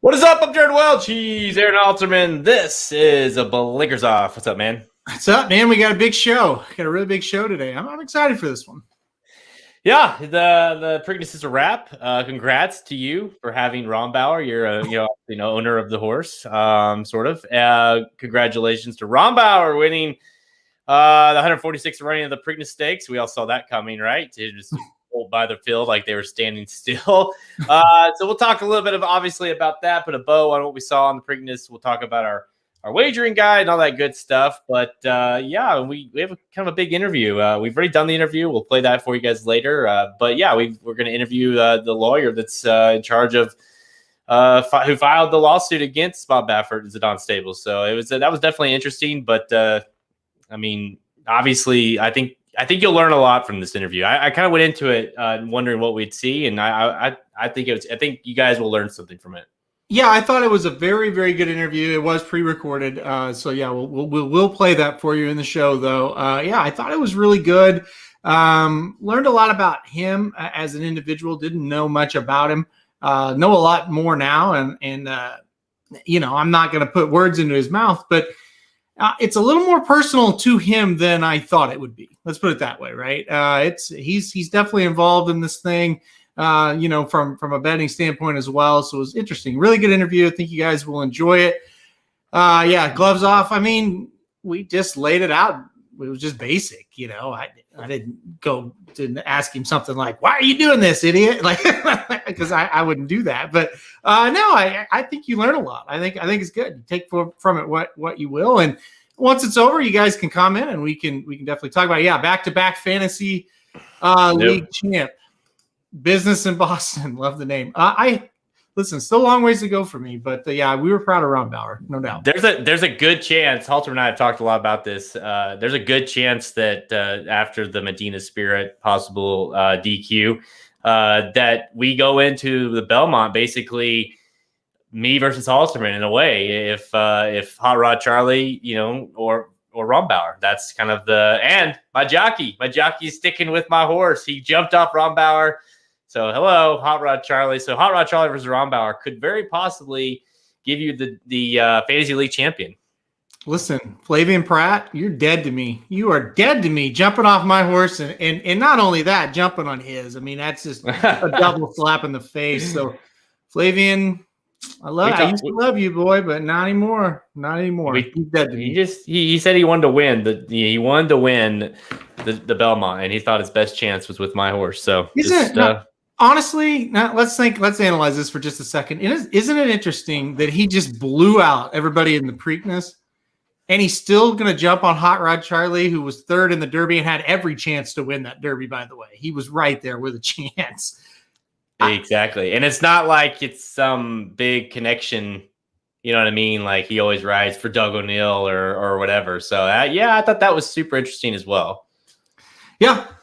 What is up? I'm Jared Welch. He's Aaron Alterman. This is a Blinkers Off. What's up, man? What's up, man? We got a big show. Got a really big show today. I'm excited for this one. Yeah, the Preakness is a wrap. Congrats to you for having Rombauer. You're a owner of the horse, sort of. Congratulations to Rombauer winning the 146th running of the Preakness Stakes. We all saw that coming, right? It just pulled by the field like they were standing still. So we'll talk a little bit of obviously about that, put a bow on what we saw on the Preakness. We'll talk about our wagering guide and all that good stuff. But yeah, we have a kind of a big interview. We've already done the interview. We'll play that for you guys later. But yeah, we're going to interview the lawyer that's in charge of who filed the lawsuit against Bob Baffert and Zedan Stables. So that was definitely interesting. But I mean, obviously, I think you'll learn a lot from this interview. I kind of went into it wondering what we'd see, and I think you guys will learn something from it. Yeah, I thought it was a very, very good interview. It was pre-recorded, so yeah, we'll play that for you in the show, though. Yeah, I thought it was really good. Learned a lot about him as an individual. Didn't know much about him. Know a lot more now, and I'm not going to put words into his mouth, but it's a little more personal to him than I thought it would be. Let's put it that way, right? He's definitely involved in this thing. From a betting standpoint as well. So it was interesting. Really good interview. I think you guys will enjoy it. Yeah, gloves off. I mean, we just laid it out. It was just basic, I didn't ask him something like, "Why are you doing this, idiot?" Like, because I wouldn't do that. But no, I think you learn a lot. I think it's good. You take from it what you will. And once it's over, you guys can comment and we can definitely talk about it. Yeah, back-to-back fantasy league champ. Business in Boston. Love the name. Listen, still a long ways to go for me, but yeah, we were proud of Rombauer, no doubt. There's a good chance. Halter and I have talked a lot about this. There's a good chance that after the Medina Spirit possible DQ, that we go into the Belmont basically me versus Halterman in a way. If Hot Rod Charlie, or Rombauer. That's kind of and my jockey's sticking with my horse. He jumped off Rombauer. So hello, Hot Rod Charlie. So Hot Rod Charlie versus Rombauer could very possibly give you the fantasy league champion. Listen, Flavian Pratt, you're dead to me. You are dead to me, jumping off my horse and not only that, jumping on his. I mean, that's just a double slap in the face. So Flavian, I used to love you, boy, but not anymore. Not anymore. He's dead to me. He said he wanted to win. He wanted to win the Belmont, and he thought his best chance was with my horse. So honestly, let's analyze this for just a second. Isn't it interesting that he just blew out everybody in the Preakness, and he's still going to jump on Hot Rod Charlie, who was third in the Derby and had every chance to win that Derby, by the way. He was right there with a chance. Exactly. And it's not like it's some big connection, you know what I mean? Like he always rides for Doug O'Neill or whatever. So I thought that was super interesting as well.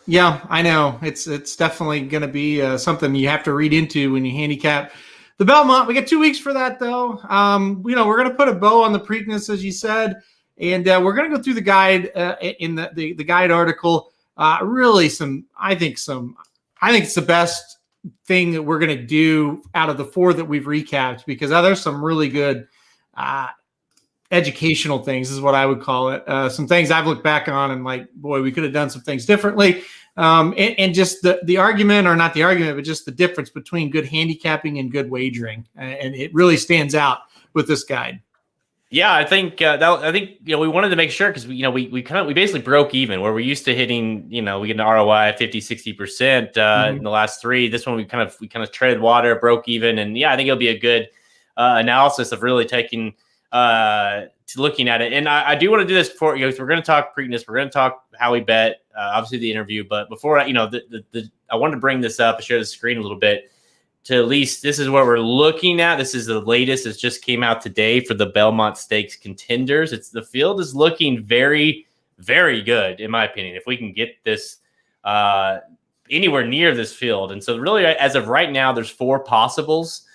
Yeah, I know. It's definitely going to be something you have to read into when you handicap the Belmont. We got 2 weeks for that, though. We're going to put a bow on the Preakness, as you said, and we're going to go through the guide in the guide article. Really, I think it's the best thing that we're going to do out of the four that we've recapped, because there's some really good educational things is what I would call it. Some things I've looked back on and like, boy, we could have done some things differently. And just the argument, or not the argument, but just the difference between good handicapping and good wagering. And it really stands out with this guide. Yeah, I think we wanted to make sure, because we basically broke even where we're used to hitting, we get an ROI 50-60% in the last three. This one we kind of treaded water, broke even, and yeah, I think it'll be a good analysis of really taking to looking at it. And I do want to do this before, because we're going to talk Preakness, we're going to talk how we bet, obviously the interview, but before I wanted to bring this up and share the screen a little bit. To at least, this is what we're looking at. This is the latest. It just came out today for the Belmont Stakes contenders. The field is looking very, very good, in my opinion, if we can get this anywhere near this field. And so really, as of right now, there's four possibles.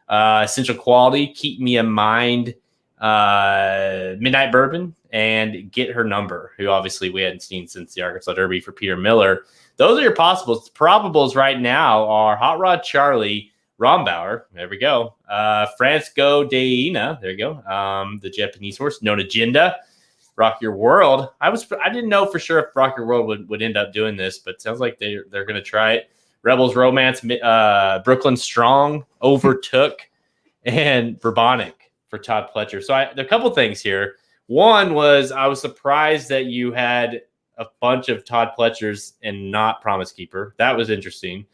Essential Quality, Keep Me in Mind, Midnight Bourbon, and Get Her Number, who obviously we hadn't seen since the Arkansas Derby for Peter Miller. Those are your possibles. The probables right now are Hot Rod Charlie, Rombauer. There we go. Francisco Deina. There you go. The Japanese horse. Known Agenda. Rock Your World. I didn't know for sure if Rock Your World would end up doing this, but it sounds like they're going to try it. Rebels Romance. Brooklyn Strong. Overtook. And Bourbonic for Todd Pletcher. So there are a couple things here. One was I was surprised that you had a bunch of Todd Pletchers and not Promise Keeper. That was interesting.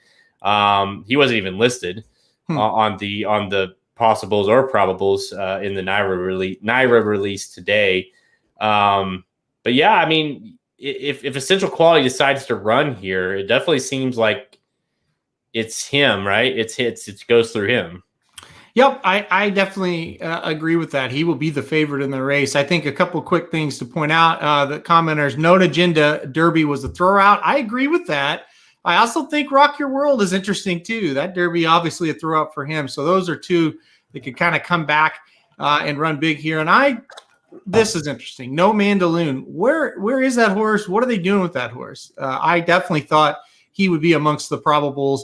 He wasn't even listed on the possibles or probables in the NYRA release today. But yeah, I mean, if Essential Quality decides to run here, it definitely seems like it's him, right? It goes through him. Yep, I definitely agree with that. He will be the favorite in the race. I think a couple quick things to point out. The commenters, Known Agenda Derby was a throwout. I agree with that. I also think Rock Your World is interesting too. That Derby, obviously a throwout for him. So those are two that could kind of come back and run big here. And this is interesting. No Mandaloon. Where is that horse? What are they doing with that horse? I definitely thought he would be amongst the probables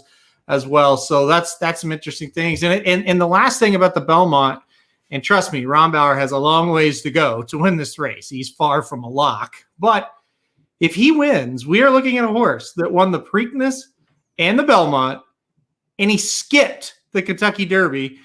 as well. So that's some interesting things. And the last thing about the Belmont, and trust me, Rombauer has a long ways to go to win this race. He's far from a lock. But if he wins, we are looking at a horse that won the Preakness and the Belmont, and he skipped the Kentucky Derby,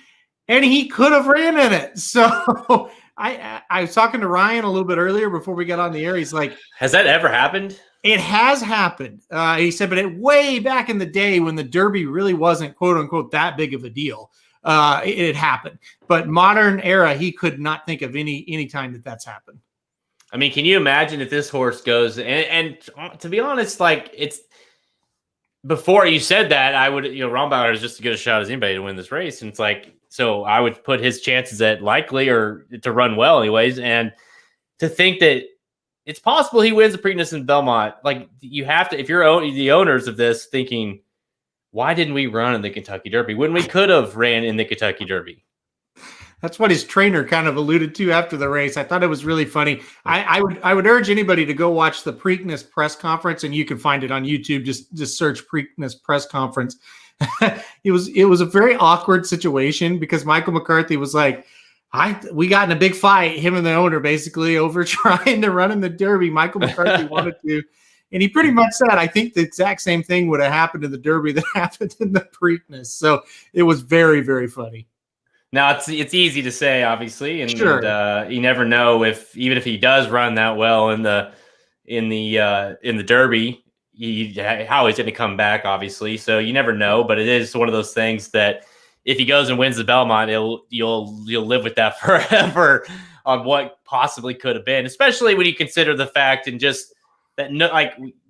and he could have ran in it. So I was talking to Ryan a little bit earlier before we got on the air. He's like, has that ever happened? It has happened. He said, but way back in the day when the Derby really wasn't, quote unquote, that big of a deal, it happened. But modern era, he could not think of any time that's happened. I mean, can you imagine if this horse goes and to be honest, like it's before you said that, I would, Rombauer is just as good a shot as anybody to win this race. And it's like, so I would put his chances at likely or to run well anyways. And to think that it's possible he wins the Preakness in Belmont. Like you have to, if you're the owners of this thinking, why didn't we run in the Kentucky Derby when we could have ran in the Kentucky Derby? That's what his trainer kind of alluded to after the race. I thought it was really funny. I would urge anybody to go watch the Preakness press conference, and you can find it on YouTube. Just search Preakness press conference. It was a very awkward situation because Michael McCarthy was like, we got in a big fight, him and the owner, basically over trying to run in the Derby. Michael McCarthy wanted to, and he pretty much said, I think the exact same thing would have happened in the Derby that happened in the Preakness. So it was very, very funny. Now it's easy to say, obviously, and, sure. And you never know even if he does run that well in the Derby, how he's going to come back, obviously. So you never know, but it is one of those things that if he goes and wins the Belmont, you'll live with that forever on what possibly could have been, especially when you consider the fact and just that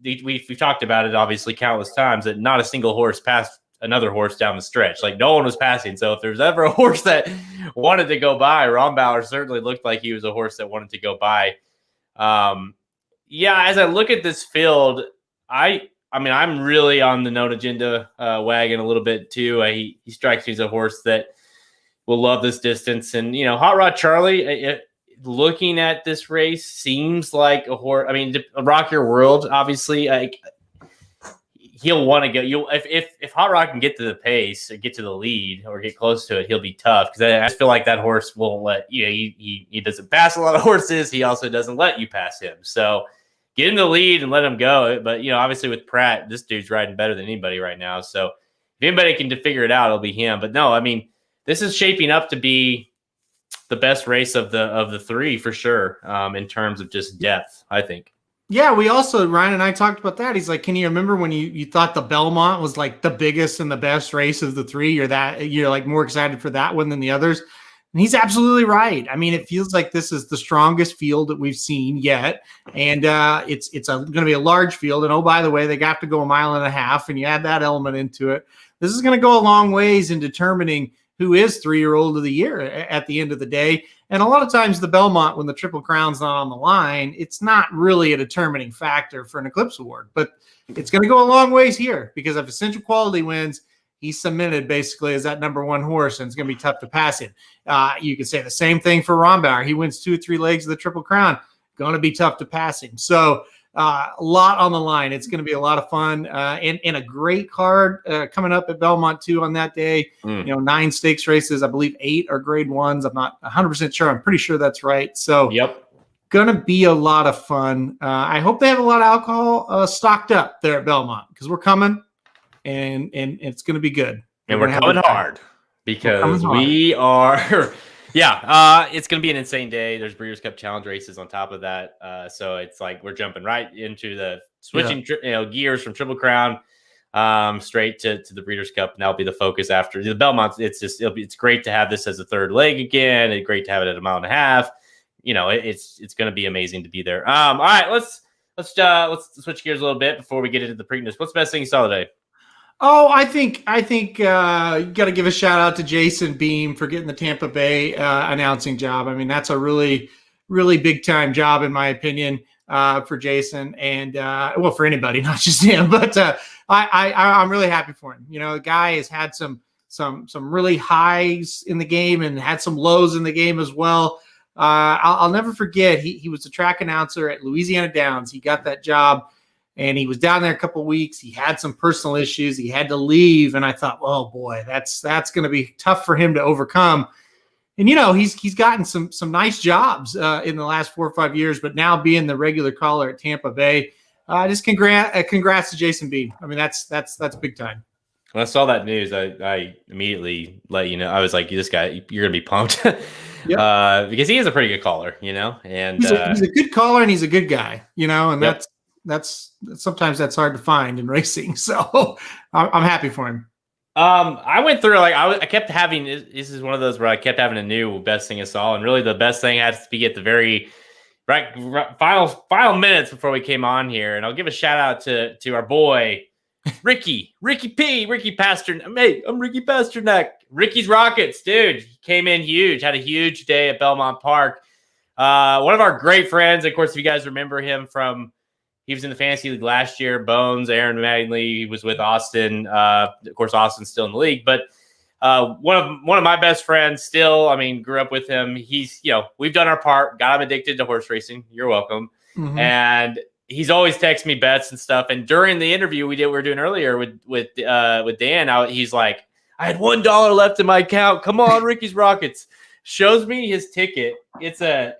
we've talked about it obviously countless times that not a single horse passed another horse down the stretch. Like no one was passing. So if there's ever a horse that wanted to go by, Rombauer certainly looked like he was a horse that wanted to go by. Yeah, as I look at this field, I mean, I'm really on the Known Agenda wagon a little bit too. He strikes me as a horse that will love this distance. And, Hot Rod Charlie, looking at this race, seems like a horse. I mean, Rock Your World, obviously, he'll want to go. If Hot Rod can get to the pace, or get to the lead, or get close to it, he'll be tough. Because I feel like that horse won't let he doesn't pass a lot of horses. He also doesn't let you pass him. So get in the lead and let him go. But obviously with Pratt, this dude's riding better than anybody right now. So if anybody can figure it out, it'll be him. But no, I mean, this is shaping up to be the best race of the three for sure, in terms of just depth, I think. Yeah, we also, Ryan and I talked about that. He's like, can you remember when you thought the Belmont was like the biggest and the best race of the three? You're like more excited for that one than the others. And he's absolutely right. I mean, it feels like this is the strongest field that we've seen yet. And it's going to be a large field. And oh, by the way, they got to go 1.5 miles, and you add that element into it. This is going to go a long ways in determining who is 3-year-old of the year at the end of the day. And a lot of times the Belmont, when the Triple Crown's not on the line, it's not really a determining factor for an Eclipse Award. But it's going to go a long ways here because if Essential Quality wins, he's cemented basically as that number one horse, and it's going to be tough to pass him. You can say the same thing for Rombauer. He wins 2 or 3 legs of the Triple Crown. Going to be tough to pass him. So A lot on the line. It's going to be a lot of fun and a great card coming up at Belmont too on that day. 9 stakes races. I believe 8 are grade 1s. I'm not 100% sure. I'm pretty sure that's right. So going to be a lot of fun. I hope they have a lot of alcohol stocked up there at Belmont because we're coming and it's going to be good. And we're coming hard because we are. It's going to be an insane day. There's Breeders' Cup Challenge races on top of that. So it's like we're jumping right into the switching gears from Triple Crown straight to the Breeders' Cup. And that'll be the focus after the Belmont. It's great to have this as a third leg again. It's great to have it at a 1.5 miles. It's going to be amazing to be there. All right, let's switch gears a little bit before we get into the Preakness. What's the best thing you saw today? Oh, I think you got to give a shout out to Jason Beam for getting the Tampa Bay announcing job. I mean, that's a really, really big time job in my opinion for Jason and for anybody, not just him. But I'm really happy for him. The guy has had some really highs in the game and had some lows in the game as well. I'll never forget he was a track announcer at Louisiana Downs. He got that job. And he was down there a couple of weeks. He had some personal issues. He had to leave. And I thought, oh boy, that's going to be tough for him to overcome. And, he's gotten some nice jobs in the last 4 or 5 years, but now being the regular caller at Tampa Bay, just congrats to Jason B. I mean, that's big time. When I saw that news, I immediately let you know. I was like, this guy, you're going to be pumped. Because he is a pretty good caller, and he's a good caller and he's a good guy, and that's sometimes that's hard to find in racing. So I'm happy for him. I went through I kept having, this is one of those where I kept having a new best thing I saw. And really the best thing had to be at the very final minutes before we came on here. And I'll give a shout out to our boy, Ricky Pasternak. Hey, I'm Ricky Pasternak. Ricky's Rockets, dude. He came in huge, had a huge day at Belmont Park. One of our great friends. Of course, if you guys remember him from, he was in the fantasy league last year. Bones, Aaron Mattingly, he was with Austin. Of course, Austin's still in the league, but one of my best friends still. I mean, grew up with him. He's, we've done our part. Got him addicted to horse racing. You're welcome. Mm-hmm. And he's always texting me bets and stuff. And during the interview we were doing earlier with Dan, he's like, I had $1 left in my account. Come on, Ricky's Rockets. Shows me his ticket. It's a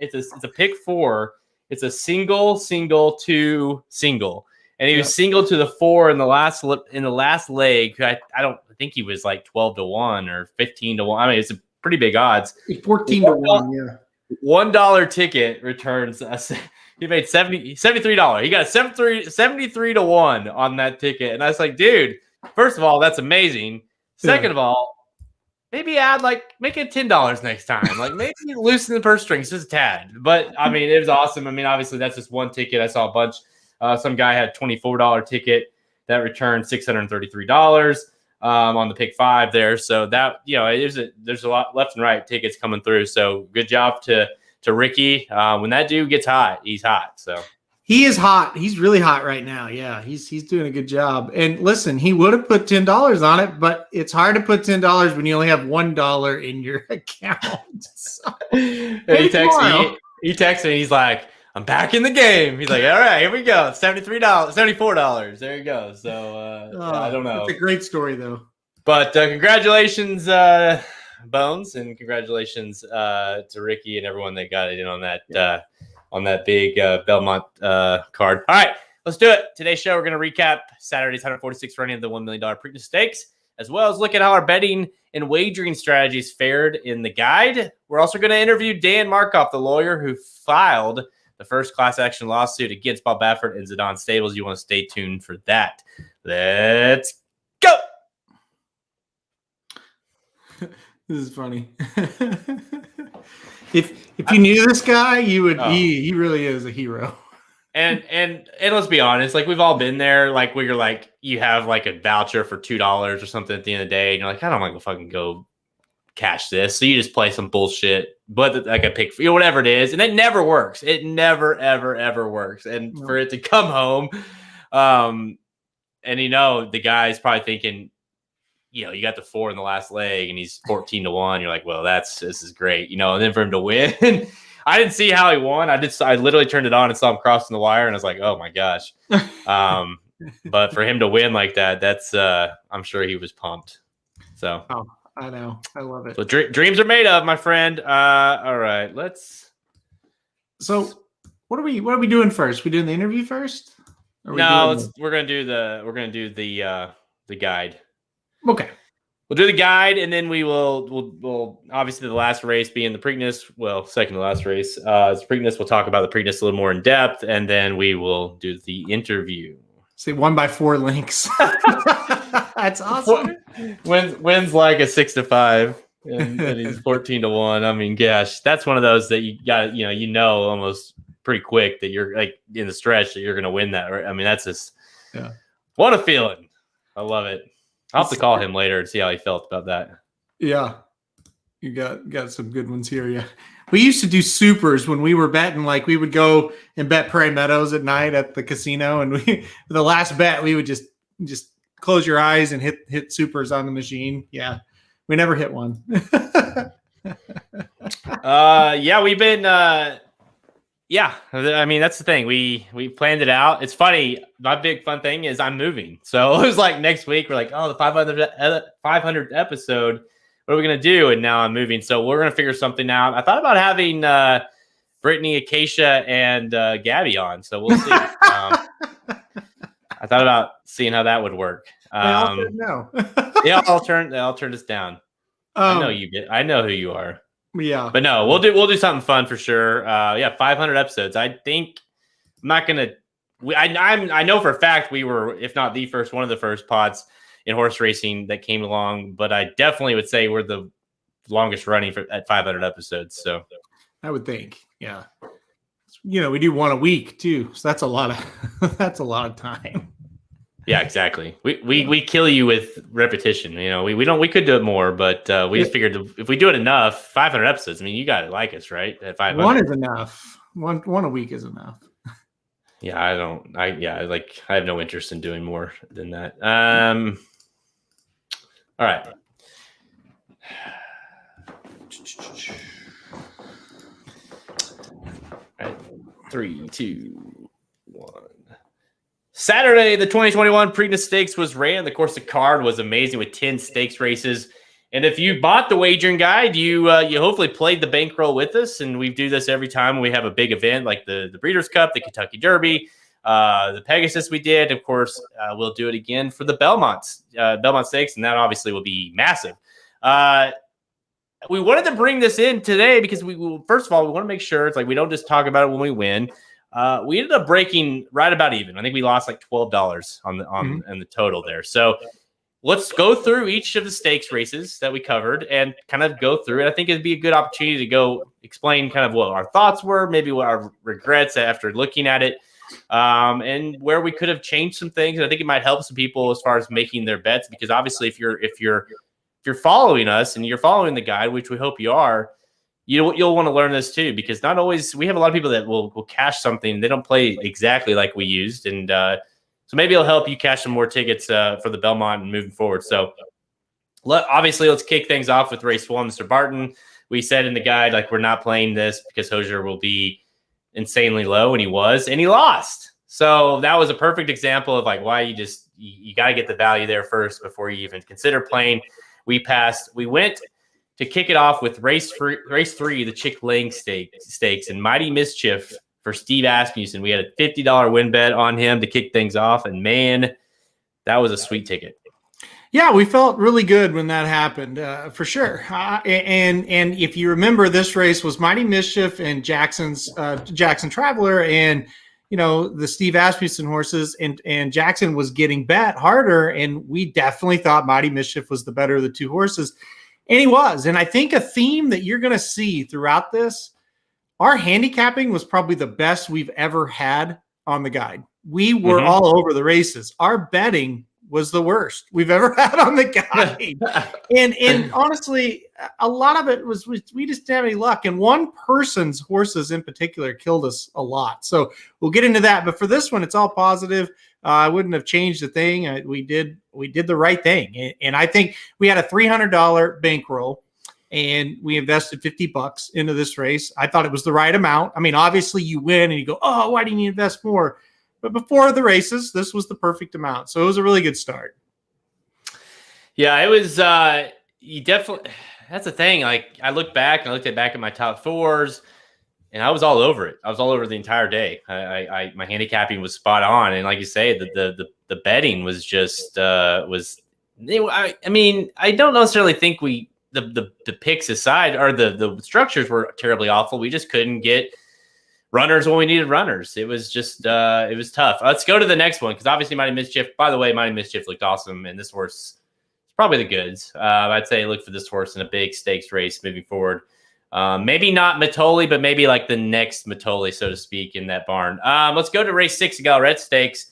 pick 4. It's a single, 2, single. And he was single to the 4 in the last leg. I don't think he was like 12-1 or 15-1. I mean, it's a pretty big odds. 14-1, yeah. $1 ticket returns us. He made $73. He got 73-1 on that ticket. And I was like, dude, first of all, that's amazing. Second of all, maybe make it $10 next time. Maybe loosen the purse strings just a tad. But I mean, it was awesome. I mean, obviously that's just one ticket. I saw a bunch. Some guy had a $24 ticket that returned $633 on the pick 5 there. So that, there's a lot left and right tickets coming through. So good job to Ricky. When that dude gets hot, he's hot. So he is hot. He's really hot right now. Yeah, he's doing a good job. And listen, he would have put $10 on it, but it's hard to put $10 when you only have $1 in your account. So, he texts me. He's like, I'm back in the game. He's like, all right, here we go. $74. There you go. So I don't know. It's a great story though. But congratulations, Bones, and congratulations to Ricky and everyone that got it in on that big Belmont card. All right, let's do it. Today's show, we're going to recap Saturday's 146th running of the $1 million Preakness Stakes, as well as look at how our betting and wagering strategies fared in the guide. We're also going to interview Dan Markoff, the lawyer who filed the first class action lawsuit against Bob Baffert and Zedan Stables. You want to stay tuned for that. Let's go. This is funny. If you knew this guy, you would. He really is a hero. And let's be honest, we've all been there. Where you're you have a voucher for $2 or something at the end of the day, and you're like, I don't want to fucking go cash this. So you just play some bullshit, but a pick for whatever it is, and it never works. It never ever works. And for it to come home, and the guy's probably thinking, you got the 4 in the last leg and he's 14-1. You're like, well, this is great, and then for him to win, I didn't see how he won. I literally turned it on and saw him crossing the wire, and I was like, oh my gosh. But for him to win like that, that's I'm sure he was pumped. So I know, I love it. So dreams are made of, my friend. All right, So what are we doing first? We doing the interview first? We're gonna do the guide. Okay. We'll do the guide, and then we'll obviously the last race being the Preakness. Well, second to last race, it's Preakness. We'll talk about the Preakness a little more in depth, and then we will do the interview. See, 1x4 links. That's awesome. Wins like a 6-5, and he's 14-1. I mean, gosh, that's one of those that you got. Almost pretty quick that you're like in the stretch that you're going to win that. Right? I mean, that's just what a feeling. I love it. I'll have to call him later and see how he felt about that. Yeah. You got some good ones here. Yeah. We used to do supers when we were betting. Like we would go and bet Prairie Meadows at night at the casino. And the last bet, we would just close your eyes and hit supers on the machine. Yeah. We never hit one. We've been, yeah, I mean, that's the thing. We planned it out. It's funny. My big fun thing is I'm moving. So it was like next week, we're like, oh, the 500th episode. What are we going to do? And now I'm moving. So we're going to figure something out. I thought about having Brittany, Acacia, and Gabby on. So we'll see. I thought about seeing how that would work. No. I'll turn this down. I know you get. I know who you are. Yeah, but no, we'll do something fun for sure. 500 episodes. I think I'm not gonna. I know for a fact we were, if not the first, one of the first pods in horse racing that came along. But I definitely would say we're the longest running at 500 episodes. So I would think, yeah. We do one a week too, so that's a lot of time. Yeah, exactly. We kill you with repetition. We could do it more, but we just figured if we do it enough, 500 episodes. I mean, you got to like us, right? At 500, one is enough. One a week is enough. Yeah, I have no interest in doing more than that. All right. All right. 3, 2, 1. Saturday, the 2021 Preakness Stakes was ran. Of course, the card was amazing with 10 stakes races. And if you bought the wagering guide, you hopefully played the bankroll with us. And we do this every time we have a big event like the Breeders' Cup, the Kentucky Derby, the Pegasus we did. Of course, we'll do it again for the Belmont Stakes, and that obviously will be massive. We wanted to bring this in today because first of all, we want to make sure it's like we don't just talk about it when we win. We ended up breaking right about even. I think we lost like $12 on the total there. So let's go through each of the stakes races that we covered and kind of go through it. I think it'd be a good opportunity to go explain kind of what our thoughts were, maybe what our regrets after looking at it, and where we could have changed some things. And I think it might help some people as far as making their bets, because obviously if you're following us and you're following the guide, which we hope you are, you'll want to learn this too, because not always we have a lot of people that will cash something. They don't play exactly like we used. And so maybe it'll help you cash some more tickets for the Belmont and moving forward. So let's kick things off with race 1, Mr. Barton. We said in the guide, like, we're not playing this because Hosier will be insanely low, and he was, and he lost. So that was a perfect example of like why you got to get the value there first before you even consider playing. We passed. We went to kick it off with race 3, the Chick Lang Stakes, and Mighty Mischief for Steve Asmussen. We had a $50 win bet on him to kick things off, and man, that was a sweet ticket. Yeah, we felt really good when that happened, for sure. And if you remember, this race was Mighty Mischief and Jackson Traveler, and the Steve Asmussen horses, and Jackson was getting bet harder, and we definitely thought Mighty Mischief was the better of the two horses. And he was. And I think a theme that you're going to see throughout this, our handicapping was probably the best we've ever had on the guide. We were all over the races. Our betting was the worst we've ever had on the guide. and honestly, a lot of it was we just didn't have any luck. And one person's horses in particular killed us a lot. So we'll get into that. But for this one, it's all positive. I wouldn't have changed a thing. We did the right thing. And I think we had a $300 bankroll. and we invested $50 into this race. I thought it was the right amount. I mean, obviously you win and you go, oh, why didn't you invest more? But before the races, this was the perfect amount. So it was a really good start. Yeah, it was, you definitely, that's the thing. Like I looked back and I looked at my top fours and I was all over it. I was all over the entire day. My handicapping was spot on. And like you say, the betting was just, I mean, I don't necessarily think the picks aside or the structures were terribly awful. We just couldn't get runners when we needed runners. It was just, it was tough. Let's go to the next one. Cause obviously Mighty Mischief, by the way, Mighty Mischief looked awesome. And this horse, probably the goods. I'd say look for this horse in a big stakes race moving forward. Maybe not Matoli, but maybe like the next Matoli, so to speak, in that barn. Let's go to race 6, Gallery Stakes.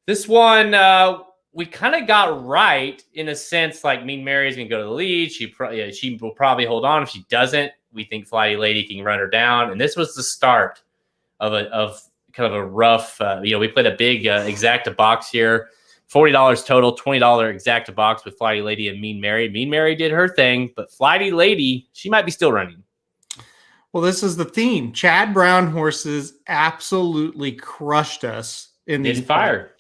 This one we kind of got right in a sense. Like Mean Mary's gonna go to the lead. She will probably hold on. If she doesn't, we think Flighty Lady can run her down. And this was the start of kind of a rough. We played a big exacta box here. $40 total, $20 exacta box with Flighty Lady and Mean Mary. Mean Mary did her thing, but Flighty Lady, she might be still running. Well, this is the theme. Chad Brown horses absolutely crushed us in these fire.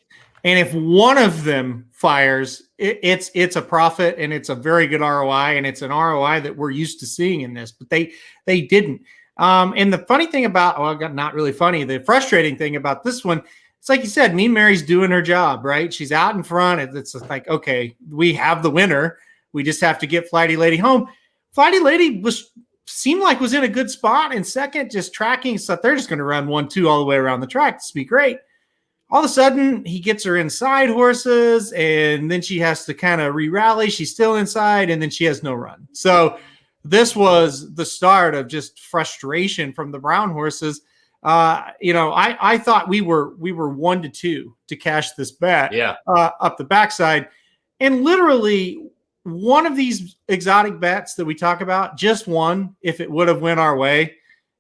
And if one of them fires, it's a profit and it's a very good ROI, and it's an ROI that we're used to seeing in this, but they didn't. And the funny thing about, well, not really funny, the frustrating thing about this one, it's like you said, Mean Mary's doing her job, right? She's out in front. It's like, okay, we have the winner. We just have to get Flighty Lady home. Flighty Lady seemed like was in a good spot in second, just tracking. So they're just going to run 1-2 all the way around the track. This will be great. All of a sudden, he gets her inside horses, and then she has to kind of re-rally. She's still inside, and then she has no run. So this was the start of just frustration from the Brown horses. I thought we were 1-2 to cash this bet up the backside. And literally one of these exotic bets that we talk about, just one, if it would have went our way,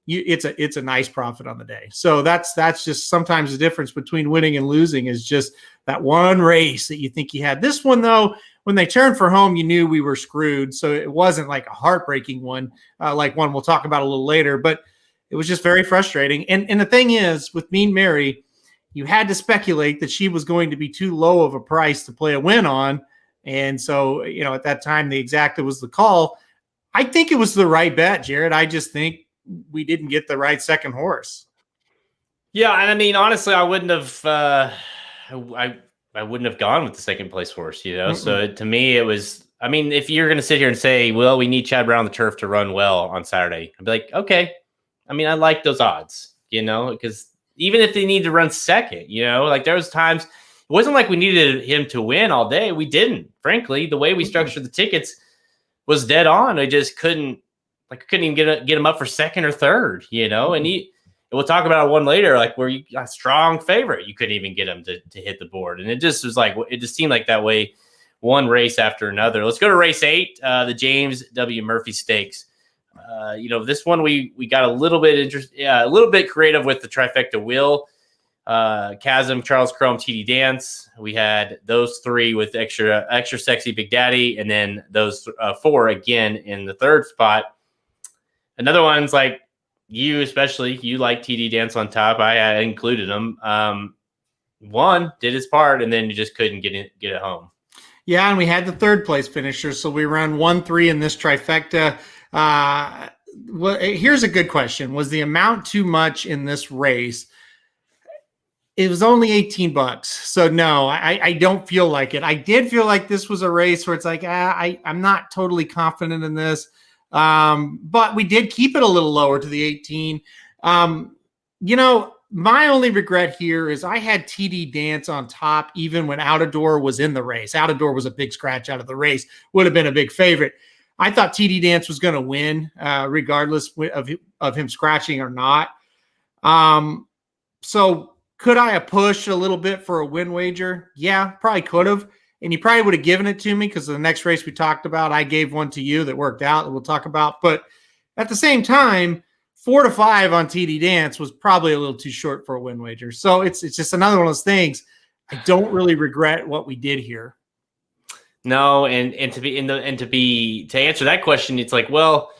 it's a nice profit on the day. So that's just sometimes the difference between winning and losing is just that one race that you think you had. This one, though, when they turned for home, you knew we were screwed. So it wasn't like a heartbreaking one, like one we'll talk about a little later, but it was just very frustrating. And the thing is, with Mean Mary, you had to speculate that she was going to be too low of a price to play a win on. And so, at that time, the exacta was the call. I think it was the right bet, Jared. I just think we didn't get the right second horse. Yeah, and I mean, honestly, I wouldn't have I wouldn't have gone with the second place horse, So to me, it was, I mean, if you're going to sit here and say, well, we need Chad Brown on the turf to run well on Saturday, I'd be like, okay. I mean, I like those odds, because even if they need to run second, like there was times, it wasn't like we needed him to win all day. We didn't. Frankly, the way we structured the tickets was dead on. I just couldn't even get him up for second or third, and we'll talk about one later, like where you got a strong favorite. You couldn't even get him to hit the board. And it just was like, it just seemed like that way one race after another. Let's go to race 8, the James W. Murphy Stakes. This one we got a little bit creative with the trifecta wheel. Chasm, Charles Chrome, TD Dance. We had those 3 with extra sexy Big Daddy, and then those 4 again in the third spot. Another one's like you, especially you like TD Dance on top. I included them. One did his part, and then you just couldn't get it home. Yeah, and we had the third place finisher, so we ran 1-3 in this trifecta. Here's a good question. Was the amount too much in this race? It was only $18. So no, I don't feel like it. I did feel like this was a race where it's like, I'm not totally confident in this. But we did keep it a little lower to the 18. My only regret here is I had TD Dance on top even when Outador was in the race. Outador was a big scratch out of the race, would have been a big favorite. I thought TD Dance was going to win regardless of him scratching or not. So could I have pushed a little bit for a win wager? Yeah, probably could have. And you probably would have given it to me because the next race we talked about, I gave one to you that worked out that we'll talk about. But at the same time, 4-5 on TD Dance was probably a little too short for a win wager. So it's just another one of those things. I don't really regret what we did here. No, and to answer that question, it's like, well,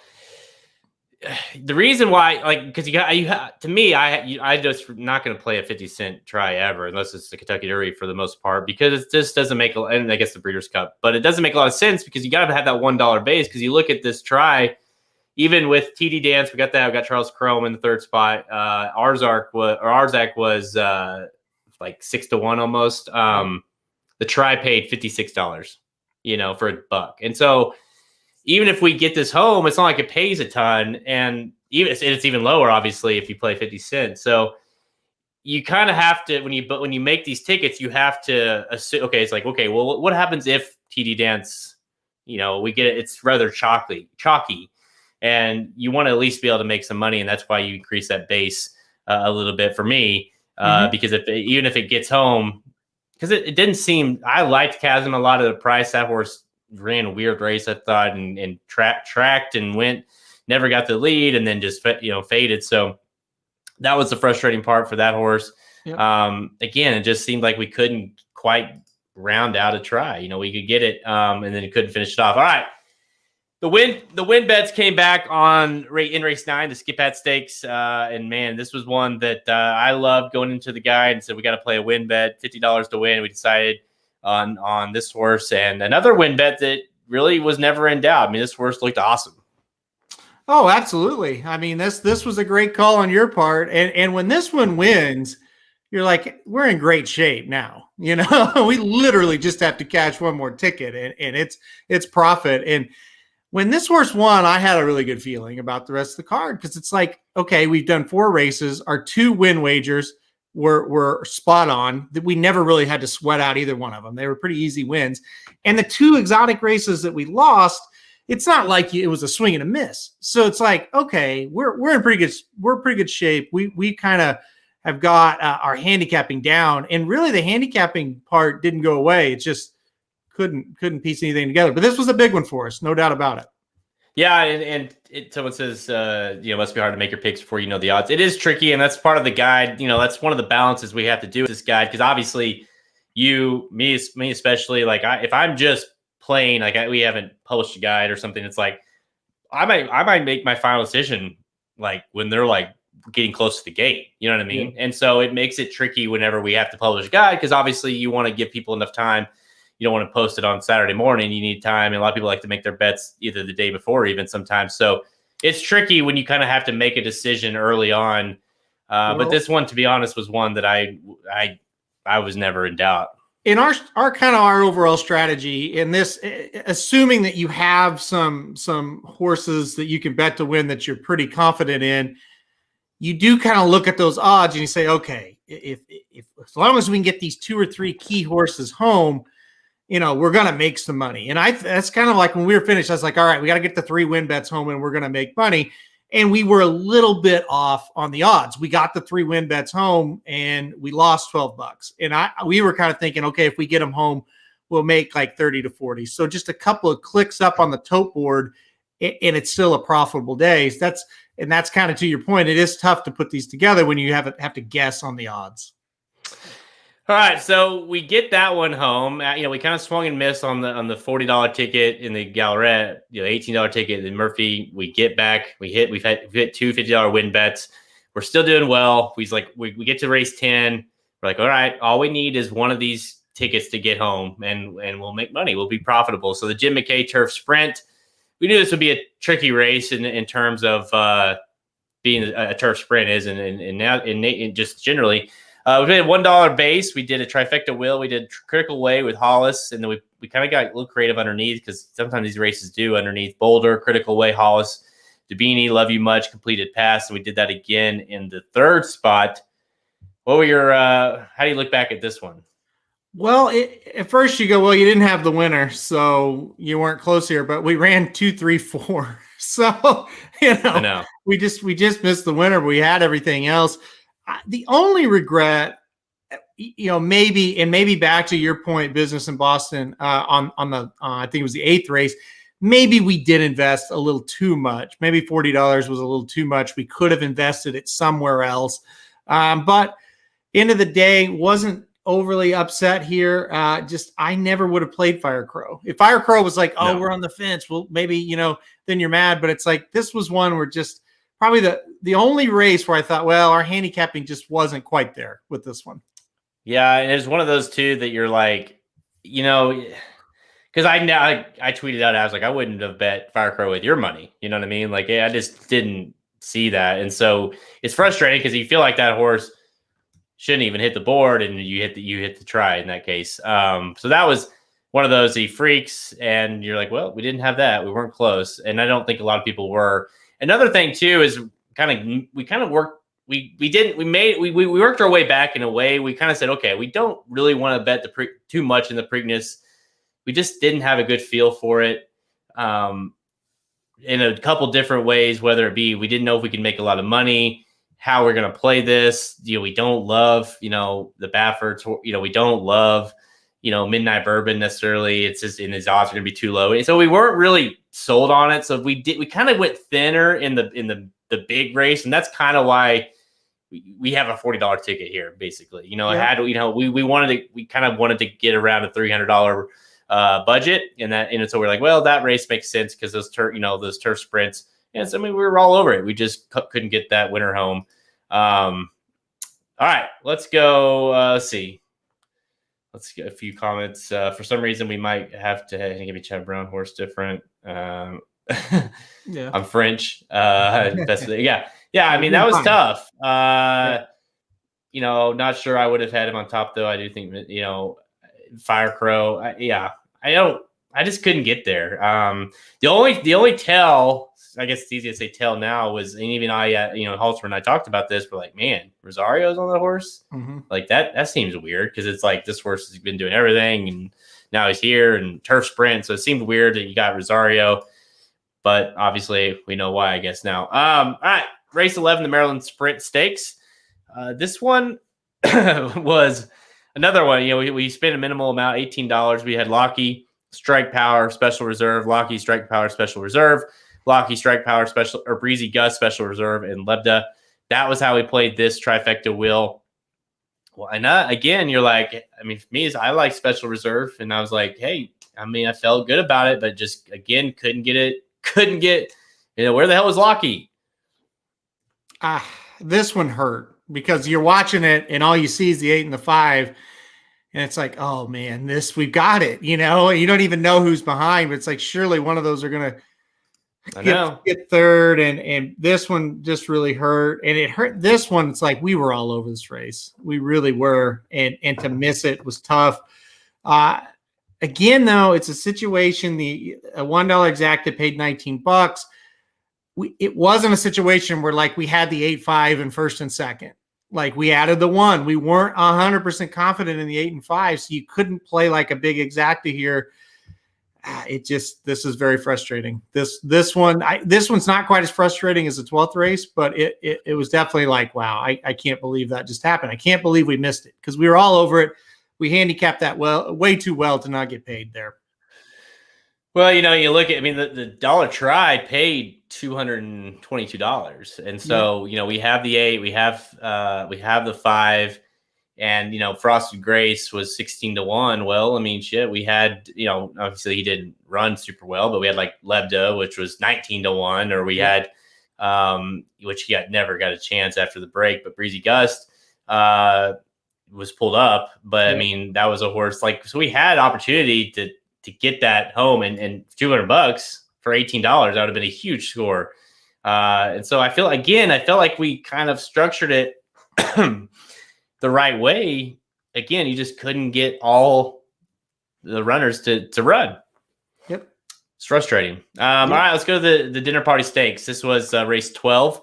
the reason why, like, because to me, I just not going to play a 50-cent try ever unless it's the Kentucky Derby for the most part, because it just doesn't make, and I guess the Breeders' Cup, but it doesn't make a lot of sense because you got to have that $1 base. Because you look at this try, even with TD Dance, we got Charles Chrome in the third spot. Arzak was like 6-1 almost. The try paid $56, for $1, and so even if we get this home, it's not like it pays a ton, and it's even lower, obviously, if you play 50 cents. So you kind of have to, when you make these tickets, you have to assume, okay, it's like, okay, well, what happens if TD Dance, we get it, it's rather chalky, and you want to at least be able to make some money, and that's why you increase that base a little bit for me, because even if it gets home, because it didn't seem, I liked Chasm a lot of the price. That horse ran a weird race, I thought, and tracked and went, never got the lead, and then just faded. So that was the frustrating part for that horse. Yep. Again, it just seemed like we couldn't quite round out a try. We could get it, and then it couldn't finish it off. All right, the win bets came back in race 9, the Skip Hat Stakes, and man, this was one that I loved going into the guide and said we got to play a win bet, $50 to win. We decided on this horse, and another win bet that really was never in doubt. I mean, this horse looked awesome. Oh, absolutely. I mean, this was a great call on your part. And when this one wins, you're like, we're in great shape now. We literally just have to cash one more ticket and it's profit. And when this horse won, I had a really good feeling about the rest of the card, because it's like, okay, we've done 4 races. Our 2 win wagers were spot on. That we never really had to sweat out either one of them. They were pretty easy wins. And the 2 exotic races that we lost, it's not like it was a swing and a miss. So it's like, okay, we're in pretty good shape. We kind of have got our handicapping down, and really the handicapping part didn't go away. It just couldn't piece anything together. But this was a big one for us, no doubt about it. Yeah, and someone says, it must be hard to make your picks before you know the odds. It is tricky, and that's part of the guide. That's one of the balances we have to do with this guide, because obviously me especially, like if I'm just playing, like we haven't published a guide or something, it's like I might make my final decision like when they're like getting close to the gate. You know what I mean? Yeah. And so it makes it tricky whenever we have to publish a guide, because obviously you want to give people enough time. You don't want to post it on Saturday morning. You need time. And a lot of people like to make their bets either the day before or even sometimes. So it's tricky when you kind of have to make a decision early on. But this one, to be honest, was one that I was never in doubt. In our overall strategy in this, assuming that you have some horses that you can bet to win that you're pretty confident in, you do kind of look at those odds and you say, okay, if as long as we can get these 2 or 3 key horses home, we're going to make some money. And that's kind of like when we were finished, I was like, all right, we got to get the 3 win bets home and we're going to make money. And we were a little bit off on the odds. We got the 3 win bets home and we lost $12. And we were kind of thinking, okay, if we get them home, we'll make like 30 to 40. So just a couple of clicks up on the tote board and it's still a profitable day. That's kind of to your point. It is tough to put these together when you have to guess on the odds. All right, so we get that one home. We kind of swung and missed on the $40 ticket in the Gallery, $18 ticket in Murphy. We get back. We've hit 2 $50 win bets. We're still doing well. We get to race 10. We're like, all right, all we need is one of these tickets to get home, and we'll make money. We'll be profitable. So the Jim McKay Turf Sprint, we knew this would be a tricky race in terms of being a turf sprint is, and now in just generally. We did a $1 base. We did a trifecta wheel. We did Critical Way with Hollis, and then we kind of got a little creative underneath, because sometimes these races do underneath. Boulder, Critical Way, Hollis, Dabini, Love You Much, Completed Pass, and we did that again in the 3rd spot. What were your? How do you look back at this one? Well, at first you go, well, you didn't have the winner, so you weren't close here. But we ran 2, 3, 4, so I know. we just missed the winner. But we had everything else. The only regret, maybe back to your point, business in Boston on the I think it was the 8th race. Maybe we did invest a little too much. Maybe $40 was a little too much. We could have invested it somewhere else. But end of the day, wasn't overly upset here. I never would have played Fire Crow. If Fire Crow was like, oh, we're on the fence, well, maybe, then you're mad. But it's like, this was one where just probably the only race where I thought, well, our handicapping just wasn't quite there with this one. Yeah, and it's one of those too that you're like, because I tweeted out, I was like, I wouldn't have bet Fire Crow with your money. You know what I mean? Like, I just didn't see that. And so it's frustrating because you feel like that horse shouldn't even hit the board, and you hit the try in that case. So that was one of those, he freaks, and you're like, well, we didn't have that. We weren't close. And I don't think a lot of people were. Another thing too is we worked our way back in a way. We kind of said, okay, we don't really want to bet too much in the Preakness. We just didn't have a good feel for it in a couple different ways, whether it be we didn't know if we could make a lot of money, how we're going to play this. We don't love, the Bafferts, we don't love, Midnight Bourbon necessarily. It's just, and his odds are going to be too low. And so we weren't really sold on it. So we kind of went thinner in the big race. And that's kind of why we have a $40 ticket here, basically. We kind of wanted to get around a $300 budget, and so we're like, well, that race makes sense because those turf sprints. And so we were all over it. We just couldn't get that winner home. All right, let's go. Let's see. Let's get a few comments. For some reason, we might have to give me Chad Brown horse different. Yeah, I'm French. Yeah. I mean, that was tough. Not sure I would have had him on top though. I do think Fire Crow. I just couldn't get there. The only tell, I guess it's easy to say tell now, was, and even Halter and I talked about this. We're like, man, Rosario's on the horse. Mm-hmm. Like that seems weird because it's like this horse has been doing everything and now he's here and turf sprint. So it seemed weird that you got Rosario, but obviously we know why, I guess now. All right, race 11, the Maryland Sprint Stakes. This one was another one. We spent a minimal amount, $18. We had Locky, Strike Power, Special Reserve, Locky, Strike Power, Special Reserve, Locky, Strike Power, Special, or Breezy Gus, Special Reserve, and Lebda. That was how we played this trifecta wheel. Well, and again, you're like, I mean, for me, I like Special Reserve, and I was like, hey, I mean, I felt good about it, but just again, couldn't get, where the hell was Locky? This one hurt because you're watching it and all you see is the 8 and the 5. And it's like, oh man, we've got it, you don't even know who's behind, but it's like, surely one of those are going to get third. And this one just really hurt. And it hurt this one. It's like, we were all over this race. We really were. And to miss it was tough. Again, though, it's a situation, a $1 exacta paid $19. It wasn't a situation where like we had the 8-5 in first and second. Like we added the 1. We weren't 100% confident in the 8 and 5, so you couldn't play like a big exacta here. This is very frustrating. This one's not quite as frustrating as the 12th race, but it was definitely like, wow, I can't believe that just happened. I can't believe we missed it because we were all over it. We handicapped that way too well to not get paid there. Well, you look at, I mean, the dollar try paid $222. And so, we have the 8, we have the 5, and, Frosted Grace was 16-1. Well, I mean, shit, we had, obviously he didn't run super well, but we had like Lebda, which was 19-1, or we had, which he never got a chance after the break, but Breezy Gust, was pulled up. But I mean, that was a horse so we had opportunity to get that home, and $200 for $18, that would have been a huge score. And so I felt like we kind of structured it the right way. Again, you just couldn't get all the runners to run. Yep. It's frustrating. All right, let's go to the Dinner Party Stakes. This was race 12.